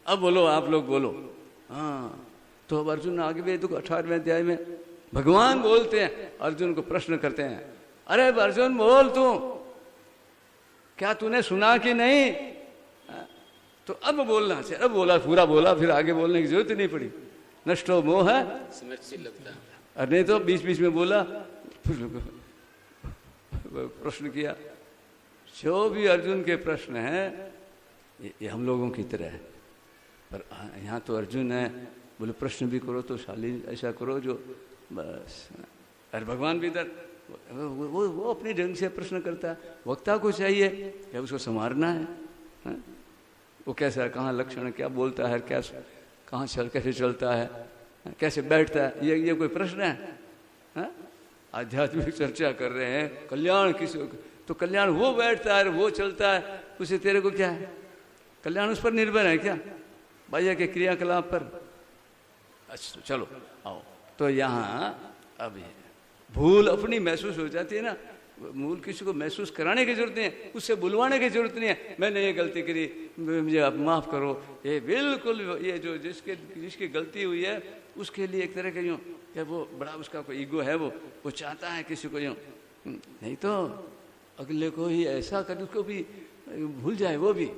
S1: अब बोलो आप लोग बोलो। हाँ तो अब अर्जुन आगे भी तो 18वें अध्याय में भगवान बोलते हैं, अर्जुन को प्रश्न करते हैं, अरे अर्जुन बोल तू, क्या तूने सुना कि नहीं? तो अब बोलना चाहिए, अब बोला पूरा बोला, फिर आगे बोलने की जरूरत नहीं पड़ी। नष्टो मोह है लगता, और नहीं तो बीच बीच में बोला, प्रश्न किया। जो भी अर्जुन के प्रश्न हैं ये हम लोगों की तरह है, पर यहाँ तो अर्जुन है, बोले प्रश्न भी करो तो शालीन ऐसा करो जो बस। अरे भगवान भी इधर वो अपने ढंग से प्रश्न करता है, वक्ता को चाहिए क्या उसको संवारना है, वो कैसा है, कहाँ लक्षण, क्या बोलता है, क्या कहाँ कैसे चलता है, कैसे बैठता है, ये कोई प्रश्न है? आध्यात्मिक चर्चा कर रहे हैं, कल्याण किसी, तो कल्याण वो बैठता है वो चलता है, उसे तेरे को क्या है? कल्याण उस पर निर्भर है क्या, बाह्य के क्रियाकलाप पर? अच्छा चलो आओ, तो यहाँ अब भूल अपनी महसूस हो जाती है ना, मूल किसी को महसूस कराने की जरूरत नहीं है, उससे बुलवाने की जरूरत नहीं है, मैंने ये गलती करी मुझे आप माफ़ करो। ये बिल्कुल ये जो जिसकी गलती हुई है उसके लिए एक तरह का यूँ क्या वो बड़ा उसका कोई ईगो है, वो चाहता है किसी को यूँ, नहीं तो अगले को ही ऐसा कर उसको भी भूल जाए वो भी।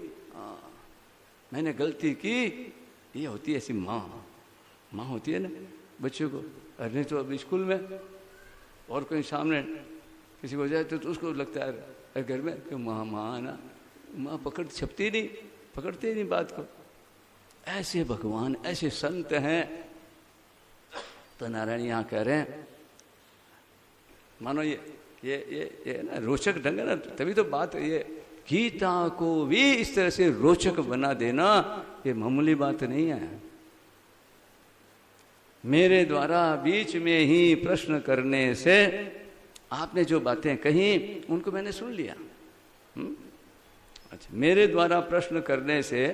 S1: मैंने गलती की, ये होती है ऐसी माँ होती है ना बच्चों को। अरे तो अब स्कूल में और कोई सामने किसी को जाए तो उसको लगता है घर में कि माँ ना, माँ छपती नहीं, पकड़ती नहीं बात को। ऐसे भगवान ऐसे संत हैं, तो नारायण यहाँ कह रहे हैं, मानो ये ना रोचक ढंग है ना, तभी तो बात ये गीता को भी इस तरह से रोचक बना देना ये मामूली बात नहीं है। मेरे द्वारा बीच में ही प्रश्न करने से आपने जो बातें कही उनको मैंने सुन लिया। अच्छा, मेरे द्वारा प्रश्न करने से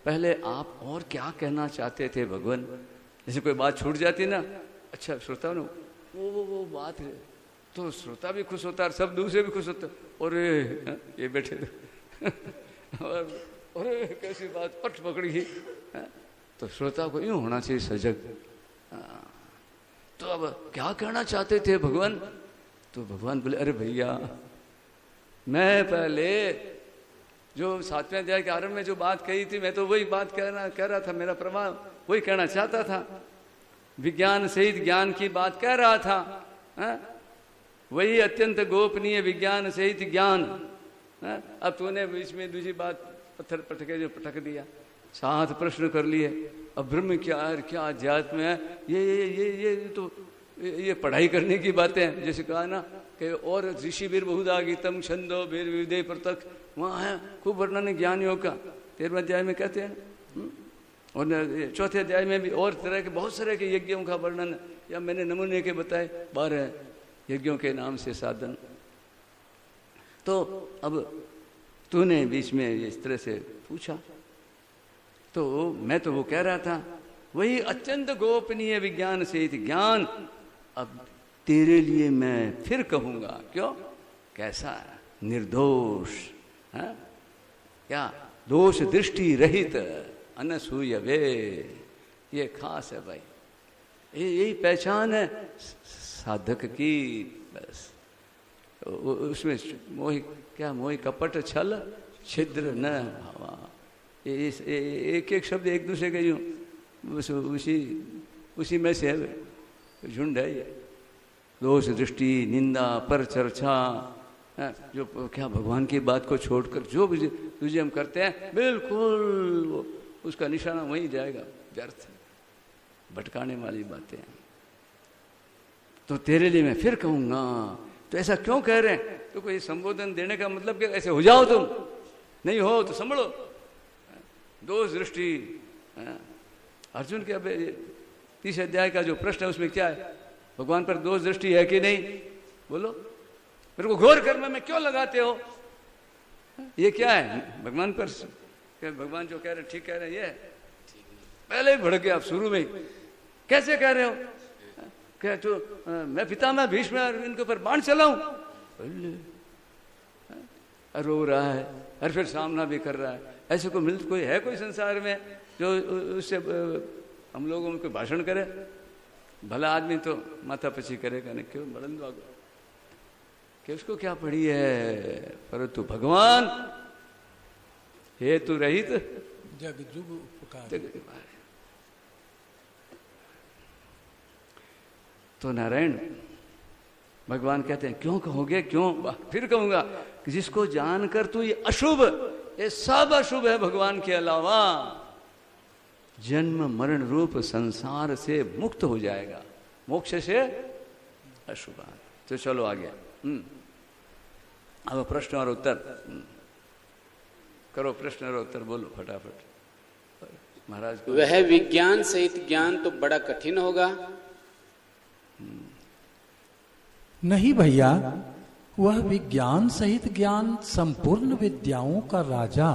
S1: पहले आप और क्या कहना चाहते थे भगवान? जैसे कोई बात छूट जाती ना, अच्छा श्रोता ने वो बात है तो श्रोता भी खुश होता है, सब दूसरे भी खुश होते, और ये बैठे और कैसी बात पट पकड़ी गई, तो श्रोता को यूं होना चाहिए सजग। तो अब क्या कहना चाहते थे भगवान? तो भगवान बोले अरे भैया, मैं पहले जो 7वें अध्याय के आरंभ में जो बात कही थी, मैं तो वही बात कह रहा था, मेरा प्रभाव वही कहना चाहता था, विज्ञान सहित ज्ञान की बात कह रहा था। वही अत्यंत गोपनीय विज्ञान सहित ज्ञान। अब तूने बीच में दूसरी बात पत्थर पटक दिया, 7 प्रश्न कर लिए। अब ब्रह्म क्या है, क्या अध्यात्म है, ये तो ये पढ़ाई करने की बातें हैं। जैसे कहा ना कि और ऋषि वीर बहुधा गीतम छंदो वीर विदय प्रत्यक्ष, वहाँ है खूब वर्णन ज्ञान योग का 13वें अध्याय में कहते हैं। और 4थे अध्याय में भी और तरह के बहुत सारे के यज्ञों का वर्णन, या मैंने नमूने के बताए 12 यज्ञों के नाम से साधन। तो अब तूने बीच में इस तरह से पूछा, तो मैं तो वो कह रहा था वही अत्यंत गोपनीय विज्ञान से ज्ञान अब तेरे लिए मैं फिर कहूंगा। क्यों? कैसा? निर्दोष है क्या? दोष दृष्टि रहित अनसूय वे, ये खास है भाई, यही पहचान है साधक की। बस उसमें मोहि क्या, मोहि कपट छल छिद्र न भावा, एक एक शब्द एक दूसरे के यूं उसी में से है, झुंड है ये। दोष दृष्टि, निंदा, पर चर्चा, जो क्या भगवान की बात को छोड़कर जो भी तुझे हम करते हैं बिल्कुल उसका निशाना वहीं जाएगा, व्यर्थ भटकाने वाली बातें हैं। तो तेरे लिए मैं फिर कहूंगा। तो ऐसा क्यों कह रहे हैं? तो कोई संबोधन देने का मतलब क्या ऐसे हो जाओ तुम, नहीं हो तो संभलो। दोष दृष्टि, अर्जुन के अब 30 अध्याय का जो प्रश्न है उसमें क्या है? भगवान पर दोष दृष्टि है कि नहीं? बोलो, मेरे को घोर कर्म में क्यों लगाते हो? ये क्या है? भगवान पर क्या, भगवान जो कह रहे ठीक कह रहे हैं, ये पहले ही भड़क गए आप शुरू में। कैसे कह रहे हो? क्या तो मैं पितामह भीष्म इनके ऊपर बाण चलाऊं? रो रहा है और फिर सामना भी कर रहा है। ऐसे कोई है कोई संसार में जो उससे हम लोगों में कोई भाषण करे? भला आदमी तो माथा पची करेगा नहीं, क्यों बड़ंद कि उसको क्या पड़ी है? परंतु भगवान हेतु रहित
S2: जग जुग उपकार।
S1: तो नारायण भगवान कहते हैं क्यों कहोगे? क्यों? फिर कहूंगा कि जिसको जानकर तू ये अशुभ, ये सब अशुभ है भगवान के अलावा, जन्म मरण रूप संसार से मुक्त हो जाएगा, मोक्ष से अशुभ। तो चलो आगे। अब प्रश्न और उत्तर करो, प्रश्न और उत्तर बोलो फटाफट। महाराज
S3: वह विज्ञान सहित ज्ञान तो बड़ा कठिन होगा।
S2: नहीं भैया, वह विज्ञान सहित ज्ञान संपूर्ण विद्याओं का राजा,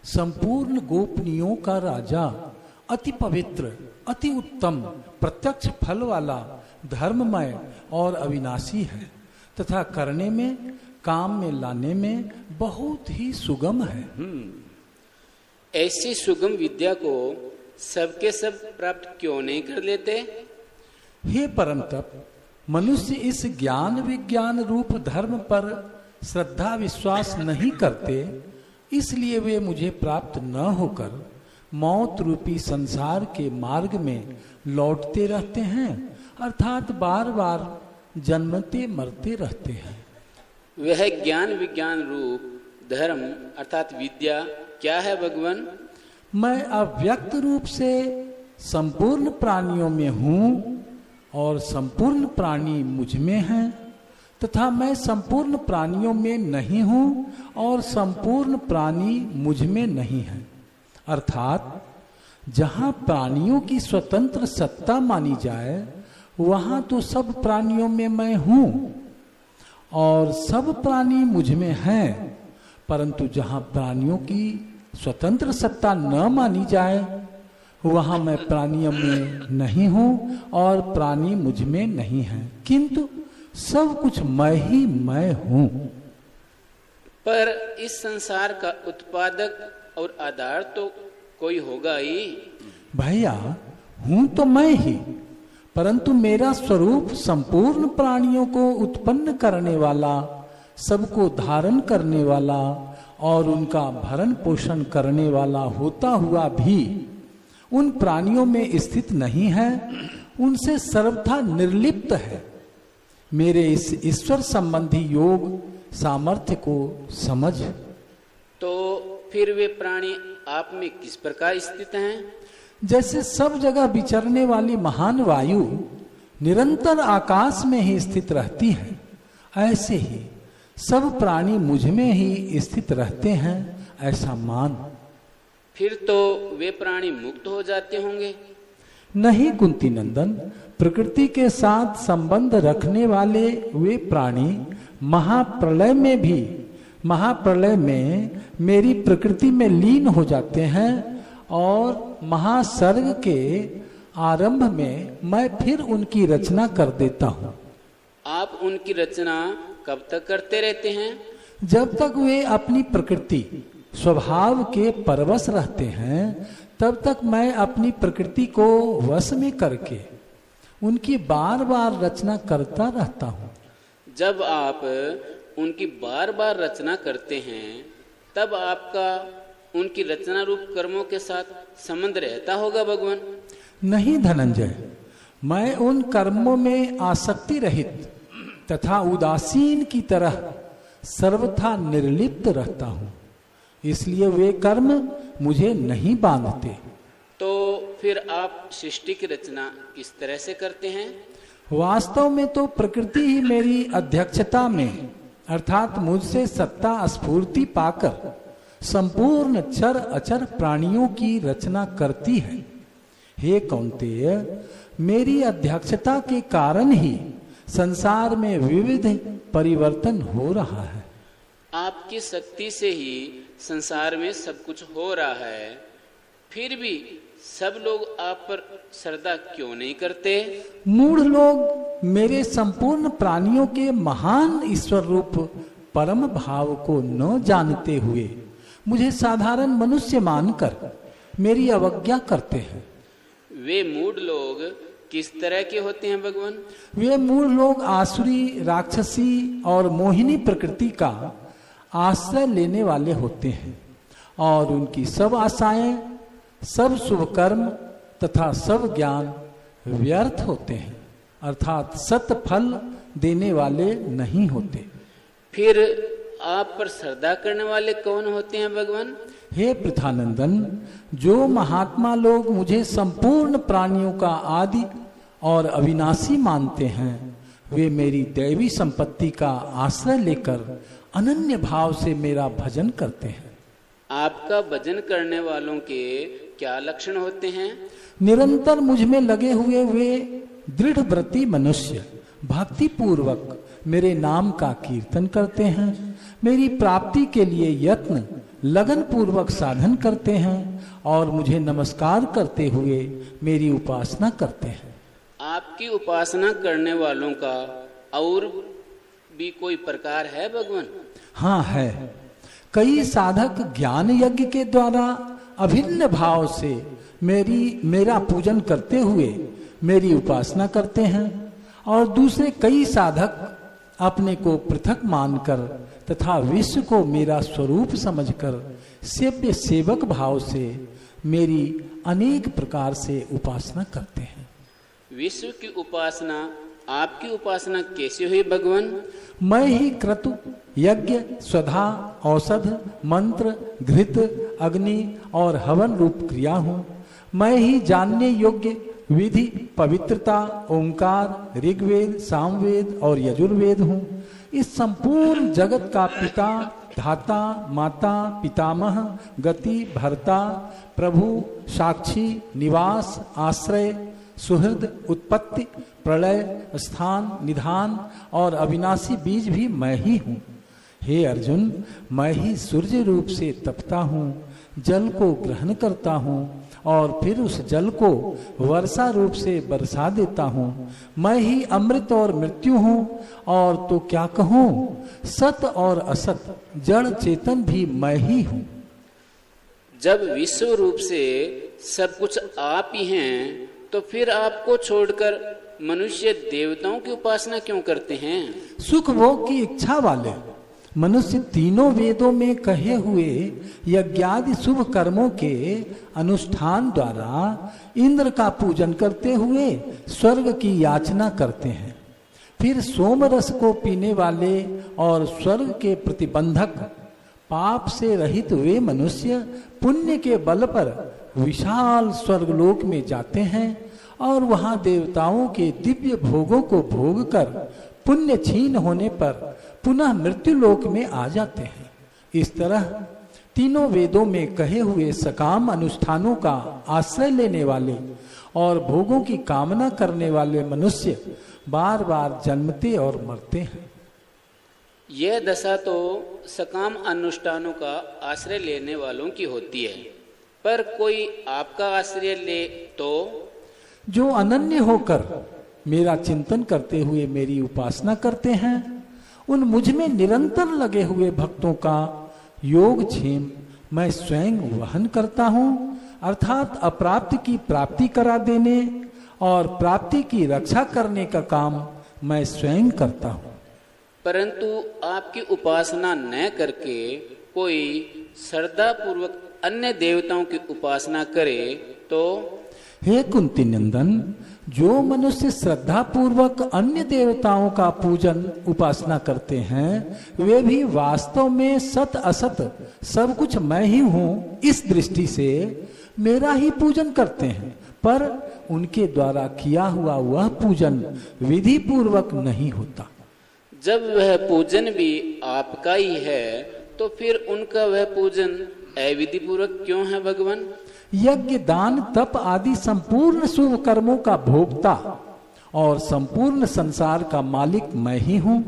S2: संपूर्ण गोपनीयों का राजा, अति पवित्र, अति उत्तम, प्रत्यक्ष फल वाला, धर्ममय और अविनाशी है तथा करने में, काम में लाने में बहुत ही सुगम है।
S3: ऐसी सुगम विद्या को सबके सब प्राप्त क्यों नहीं कर लेते?
S2: हे परम तप, मनुष्य इस ज्ञान विज्ञान रूप धर्म पर श्रद्धा विश्वास नहीं करते, इसलिए वे मुझे प्राप्त न होकर मौत रूपी संसार के मार्ग में लौटते रहते हैं, अर्थात बार बार जन्मते मरते रहते हैं।
S3: वह ज्ञान विज्ञान रूप धर्म अर्थात विद्या क्या है भगवान?
S2: मैं अव्यक्त रूप से संपूर्ण प्राणियों में हूँ और संपूर्ण प्राणी मुझ में हैं, तथा मैं संपूर्ण प्राणियों में नहीं हूँ और संपूर्ण प्राणी मुझ में नहीं है। अर्थात जहाँ प्राणियों की स्वतंत्र सत्ता मानी जाए वहाँ तो सब प्राणियों में मैं हूँ और सब प्राणी मुझ में हैं, परंतु जहाँ प्राणियों की स्वतंत्र सत्ता न मानी जाए वहाँ मैं प्राणियों में नहीं हूँ और प्राणी मुझ में नहीं है, किंतु सब कुछ मैं ही मैं हूँ।
S3: पर इस संसार का उत्पादक और आधार तो कोई होगा ही।
S2: भैया, हूँ तो मैं ही, परंतु मेरा स्वरूप संपूर्ण प्राणियों को उत्पन्न करने वाला, सबको धारण करने वाला और उनका भरण पोषण करने वाला होता हुआ भी उन प्राणियों में स्थित नहीं है, उनसे सर्वथा निर्लिप्त है। मेरे इस ईश्वर संबंधी योग सामर्थ्य को समझ।
S3: तो फिर वे प्राणी आप में किस प्रकार स्थित हैं?
S2: जैसे सब जगह विचरने वाली महान वायु निरंतर आकाश में ही स्थित रहती है, ऐसे ही सब प्राणी मुझ में ही स्थित रहते हैं, ऐसा मान।
S3: फिर तो वे प्राणी मुक्त हो जाते होंगे?
S2: नहीं कुंती नंदन, प्रकृति के साथ संबंध रखने वाले वे प्राणी महाप्रलय में मेरी प्रकृति में लीन हो जाते हैं और महासर्ग के आरंभ में मैं फिर उनकी रचना कर देता हूँ।
S3: आप उनकी रचना कब तक करते रहते हैं?
S2: जब तक वे अपनी प्रकृति स्वभाव के परवश रहते हैं, तब तक मैं अपनी प्रकृति को वश में करके उनकी बार बार रचना करता रहता हूँ।
S3: जब आप उनकी बार बार रचना करते हैं, तब आपका उनकी रचना रूप कर्मों के साथ संबंध रहता होगा भगवान?
S2: नहीं धनंजय, मैं उन कर्मों में आसक्ति रहित तथा उदासीन की तरह सर्वथा निर्लिप्त रहता हूँ, इसलिए वे कर्म मुझे नहीं बांधते।
S3: तो फिर आप सृष्टि की रचना किस तरह से करते हैं?
S2: वास्तव में तो प्रकृति ही मेरी अध्यक्षता में अर्थात मुझसे सत्ता स्फूर्ति पाकर संपूर्ण चर अचर प्राणियों की रचना करती है। हे कौन्तेय, मेरी अध्यक्षता के कारण ही संसार में विविध परिवर्तन हो रहा है।
S3: आपकी शक्ति से ही संसार में सब कुछ हो रहा है, फिर भी सब लोग आप पर श्रद्धा क्यों नहीं करते?
S2: मूढ़ लोग मेरे संपूर्ण प्राणियों के महान ईश्वर रूप परम भाव को न जानते हुए मुझे साधारण मनुष्य मानकर मेरी अवज्ञा करते हैं।
S3: वे मूढ़ लोग किस तरह के होते हैं भगवान?
S2: वे मूढ़ लोग आसुरी, राक्षसी और मोहिनी प्रकृति का आश्रय लेने वाले होते हैं और उनकी सब आशाएं, सब शुभ कर्म तथा सब ज्ञान व्यर्थ होते हैं, अर्थात सत फल देने वाले नहीं होते।
S3: फिर आप पर श्रद्धा करने वाले कौन होते हैं भगवान?
S2: हे पृथानंदन, जो महात्मा लोग मुझे संपूर्ण प्राणियों का आदि और अविनाशी मानते हैं, वे मेरी दैवी संपत्ति का आश्रय लेकर अनन्य भाव से मेरा भजन करते हैं।
S3: आपका भजन करने वालों के क्या लक्षण होते हैं?
S2: निरंतर मुझ में लगे हुए वे दृढ़ व्रती मनुष्य भक्ति पूर्वक मेरे नाम का कीर्तन करते हैं, मेरी प्राप्ति के लिए यत्न लगन पूर्वक साधन करते हैं और मुझे नमस्कार करते हुए मेरी उपासना करते हैं।
S3: आपकी उपासना करने वालों का और भी कोई प्रकार है भगवान?
S2: हाँ है। कई साधक ज्ञान यज्ञ के द्वारा अभिन्न भाव से मेरा पूजन करते हुए मेरी उपासना करते हैं और दूसरे कई साधक अपने को पृथक मानकर तथा विश्व को मेरा स्वरूप समझकर सेव्य सेवक भाव से मेरी अनेक प्रकार से उपासना करते हैं।
S3: विश्व की उपासना, आपकी उपासना कैसे हुई भगवान?
S2: मैं ही क्रतु, यज्ञ, स्वधा, औषध, मंत्र, घृत, अग्नि और हवन रूप क्रिया हूँ। मैं ही जानने योग्य विधि, पवित्रता, ओंकार, ऋग्वेद, सामवेद और यजुर्वेद हूँ। इस संपूर्ण जगत का पिता, धाता, माता, पितामह, गति, भर्ता, प्रभु, साक्षी, निवास, आश्रय, सुहृद, उत्पत्ति, प्रलय, स्थान, निधान और अविनाशी बीज भी मैं ही हूँ। हे अर्जुन, मैं ही सूर्य रूप से तपता हूँ, जल को ग्रहण करता हूँ और फिर उस जल को वर्षा रूप से बरसा देता हूँ। मैं ही अमृत और मृत्यु हूँ और तो क्या कहूँ, सत और असत, जड़ चेतन भी मैं ही हूँ।
S3: जब विश्व रूप से सब कुछ आप ही हैं, तो फिर आपको छोड़कर मनुष्य देवताओं की उपासना क्यों करते हैं?
S2: सुख भोग की इच्छा वाले मनुष्य तीनों वेदों में कहे हुए यज्ञादि शुभ कर्मों के अनुष्ठान द्वारा इंद्र का पूजन करते हुए स्वर्ग की याचना करते हैं। फिर सोम रस को पीने वाले और स्वर्ग के प्रतिबंधक पाप से रहित वे मनुष्य पुण्य के बल पर विशाल स्वर्गलोक में जाते हैं और वहां देवताओं के दिव्य भोगों को भोग कर पुण्य क्षीण होने पर पुनः मृत्यु लोक में आ जाते हैं। इस तरह तीनों वेदों में कहे हुए सकाम अनुष्ठानों का आश्रय लेने वाले और भोगों की कामना करने वाले मनुष्य बार बार जन्मते और मरते हैं।
S3: यह दशा तो सकाम अनुष्ठानों का आश्रय लेने वालों की होती है, पर कोई आपका आश्रय ले तो?
S2: जो अनन्य होकर मेरा चिंतन करते हुए मेरी उपासना करते हैं, उन मुझ में निरंतर लगे हुए भक्तों का योग क्षेम मैं स्वयं वहन करता हूँ, अर्थात अप्राप्त की प्राप्ति करा देने और प्राप्ति की रक्षा करने का काम मैं स्वयं करता हूँ।
S3: परंतु आपकी उपासना न करके कोई श्रद्धा पूर्वक अन्य देवताओं की उपासना करे तो?
S2: हे कुंती नंदन, जो मनुष्य श्रद्धा पूर्वक अन्य देवताओं का पूजन उपासना करते हैं, वे भी वास्तव में सत असत सब कुछ मैं ही हूँ इस दृष्टि से मेरा ही पूजन करते हैं, पर उनके द्वारा किया हुआ वह पूजन विधि पूर्वक नहीं होता।
S3: जब वह पूजन भी आपका ही है तो फिर उनका वह पूजन अविधि पूर्वक क्यों है भगवान?
S2: यज्ञ दान तप आदि संपूर्ण शुभ कर्मों का भोक्ता और संपूर्ण संसार का मालिक मैं ही हूँ,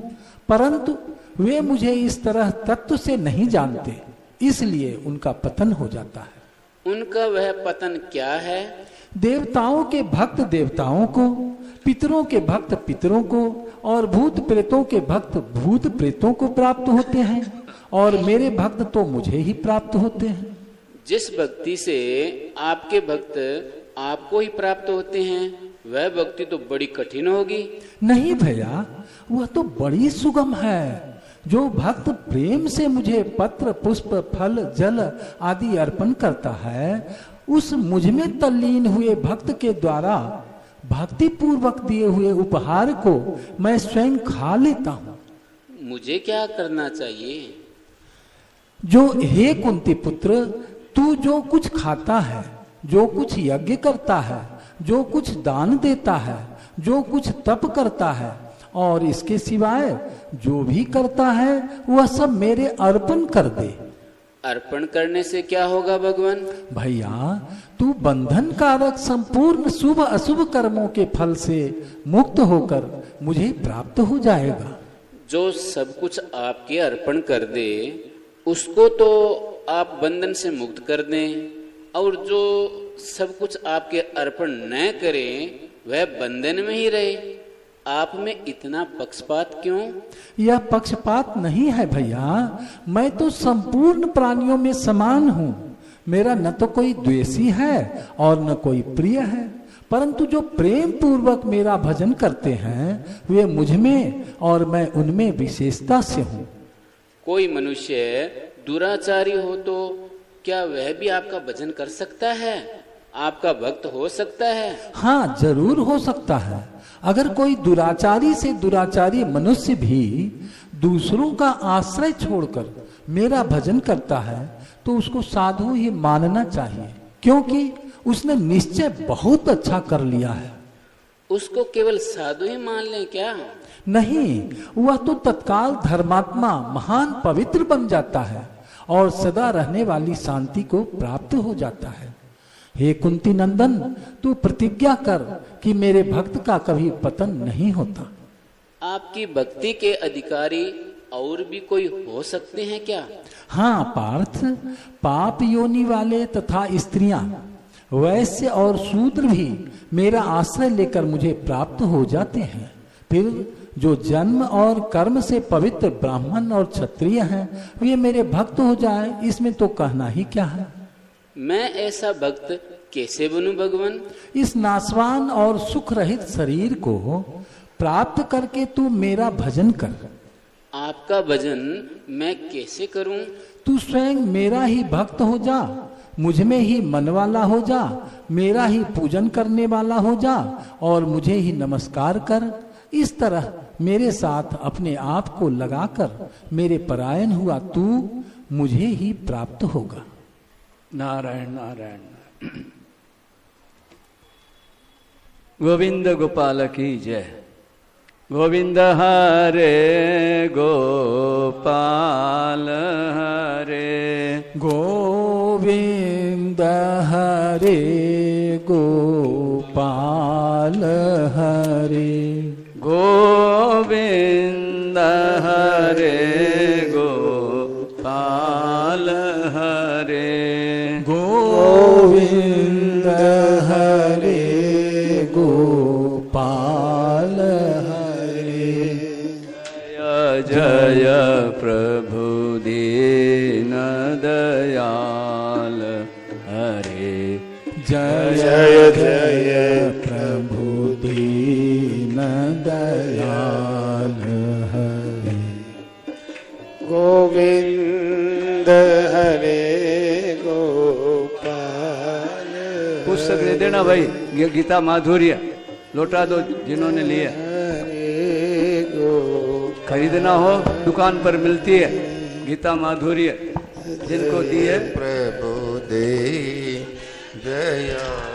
S2: परंतु वे मुझे इस तरह तत्व से नहीं जानते, इसलिए उनका पतन हो जाता है।
S3: उनका वह पतन क्या है?
S2: देवताओं के भक्त देवताओं को, पितरों के भक्त पितरों को और भूत प्रेतों के भक्त भूत प्रेतों को प्राप्त होते हैं, और मेरे भक्त तो मुझे ही प्राप्त होते हैं।
S3: जिस भक्ति से आपके भक्त आपको ही प्राप्त होते हैं, वह भक्ति तो बड़ी कठिन होगी।
S2: नहीं भैया, वह तो बड़ी सुगम है। जो भक्त प्रेम से मुझे पत्र पुष्प फल जल आदि अर्पण करता है, उस मुझ में तल्लीन हुए भक्त के द्वारा भक्ति पूर्वक दिए हुए उपहार को मैं स्वयं खा लेता हूँ।
S3: मुझे क्या करना चाहिए?
S2: जो हे कुंती पुत्र, तू जो कुछ खाता है, जो कुछ यज्ञ करता है, जो कुछ दान देता है, जो कुछ तप करता है और इसके सिवाय जो भी करता है, वह सब मेरे अर्पण कर दे।
S3: अर्पण करने से क्या होगा भगवान?
S2: भैया, तू बंधन कारक संपूर्ण शुभ अशुभ कर्मों के फल से मुक्त होकर मुझे प्राप्त हो जाएगा।
S3: जो सब कुछ आपके अर्पण कर दे, उसको तो आप बंधन से मुक्त कर दें, और जो सब कुछ आपके अर्पण न करें, वह बंधन में ही रहे। आप में इतना पक्षपात क्यों?
S2: यह पक्षपात नहीं है भैया, मैं तो संपूर्ण प्राणियों में समान हूँ। मेरा न तो कोई द्वेषी है और न कोई प्रिय है, परंतु जो प्रेम पूर्वक मेरा भजन करते हैं, वे मुझ में और मैं उनमें विशेषता से हूँ।
S3: कोई मनुष्य दुराचारी हो तो क्या वह भी आपका भजन कर सकता है? आपका भक्त हो सकता है?
S2: हाँ, जरूर हो सकता है। अगर कोई दुराचारी से दुराचारी मनुष्य भी दूसरों का आश्रय छोड़कर मेरा भजन करता है, तो उसको साधु ही मानना चाहिए, क्योंकि उसने निश्चय बहुत अच्छा कर लिया है।
S3: उसको केवल साधु ही मान लें क्या?
S2: नहीं, वह तो तत्काल धर्मात्मा महान पवित्र बन जाता है और सदा रहने वाली शांति को प्राप्त हो जाता है। हे कुंती नंदन, तू प्रतिज्ञा कर कि मेरे भक्त का कभी पतन नहीं होता।
S3: आपकी भक्ति के अधिकारी और भी कोई हो सकते हैं क्या?
S2: हाँ पार्थ, पाप योनि वाले तथा स्त्रियां, वैश्य और शूद्र भी मेरा आश्रय लेकर मुझे प्राप्त हो जाते हैं। फिर जो जन्म और कर्म से पवित्र ब्राह्मण और क्षत्रिय हैं, वे मेरे भक्त हो जाए, इसमें तो कहना ही क्या है।
S3: मैं ऐसा भक्त कैसे बनूं भगवान?
S2: इस नाशवान और सुख रहित शरीर को प्राप्त करके तू मेरा भजन कर।
S3: आपका भजन मैं कैसे करूं?
S2: तू स्वयं मेरा ही भक्त हो जा, मुझ में ही मन वाला हो जा, मेरा ही पूजन करने वाला हो जा और मुझे ही नमस्कार कर। इस तरह मेरे साथ अपने आप को लगाकर मेरे परायण हुआ तू मुझे ही प्राप्त होगा।
S1: नारायण नारायण। गोविंद गोपाल की जय। गोविंद हरे गोपाल हरे,
S2: गोविंद हरे गोपाल हरे,
S1: गोविंद हरे गोपाल हरे,
S2: गोविंद हरे गोपाल हरे।
S1: जय जय प्रभु दीन दयाल हरे,
S2: जय जय जय प्रभु दीन दयाल हरे।
S4: गोविंद हरे गोपाल,
S1: पुस्तक दे देना भाई, गीता माधुर्य लौटा दो जिन्होंने लिया। खरीदना हो दुकान पर मिलती है गीता माधुर्य, जिनको दी है
S4: प्रभु दे दया।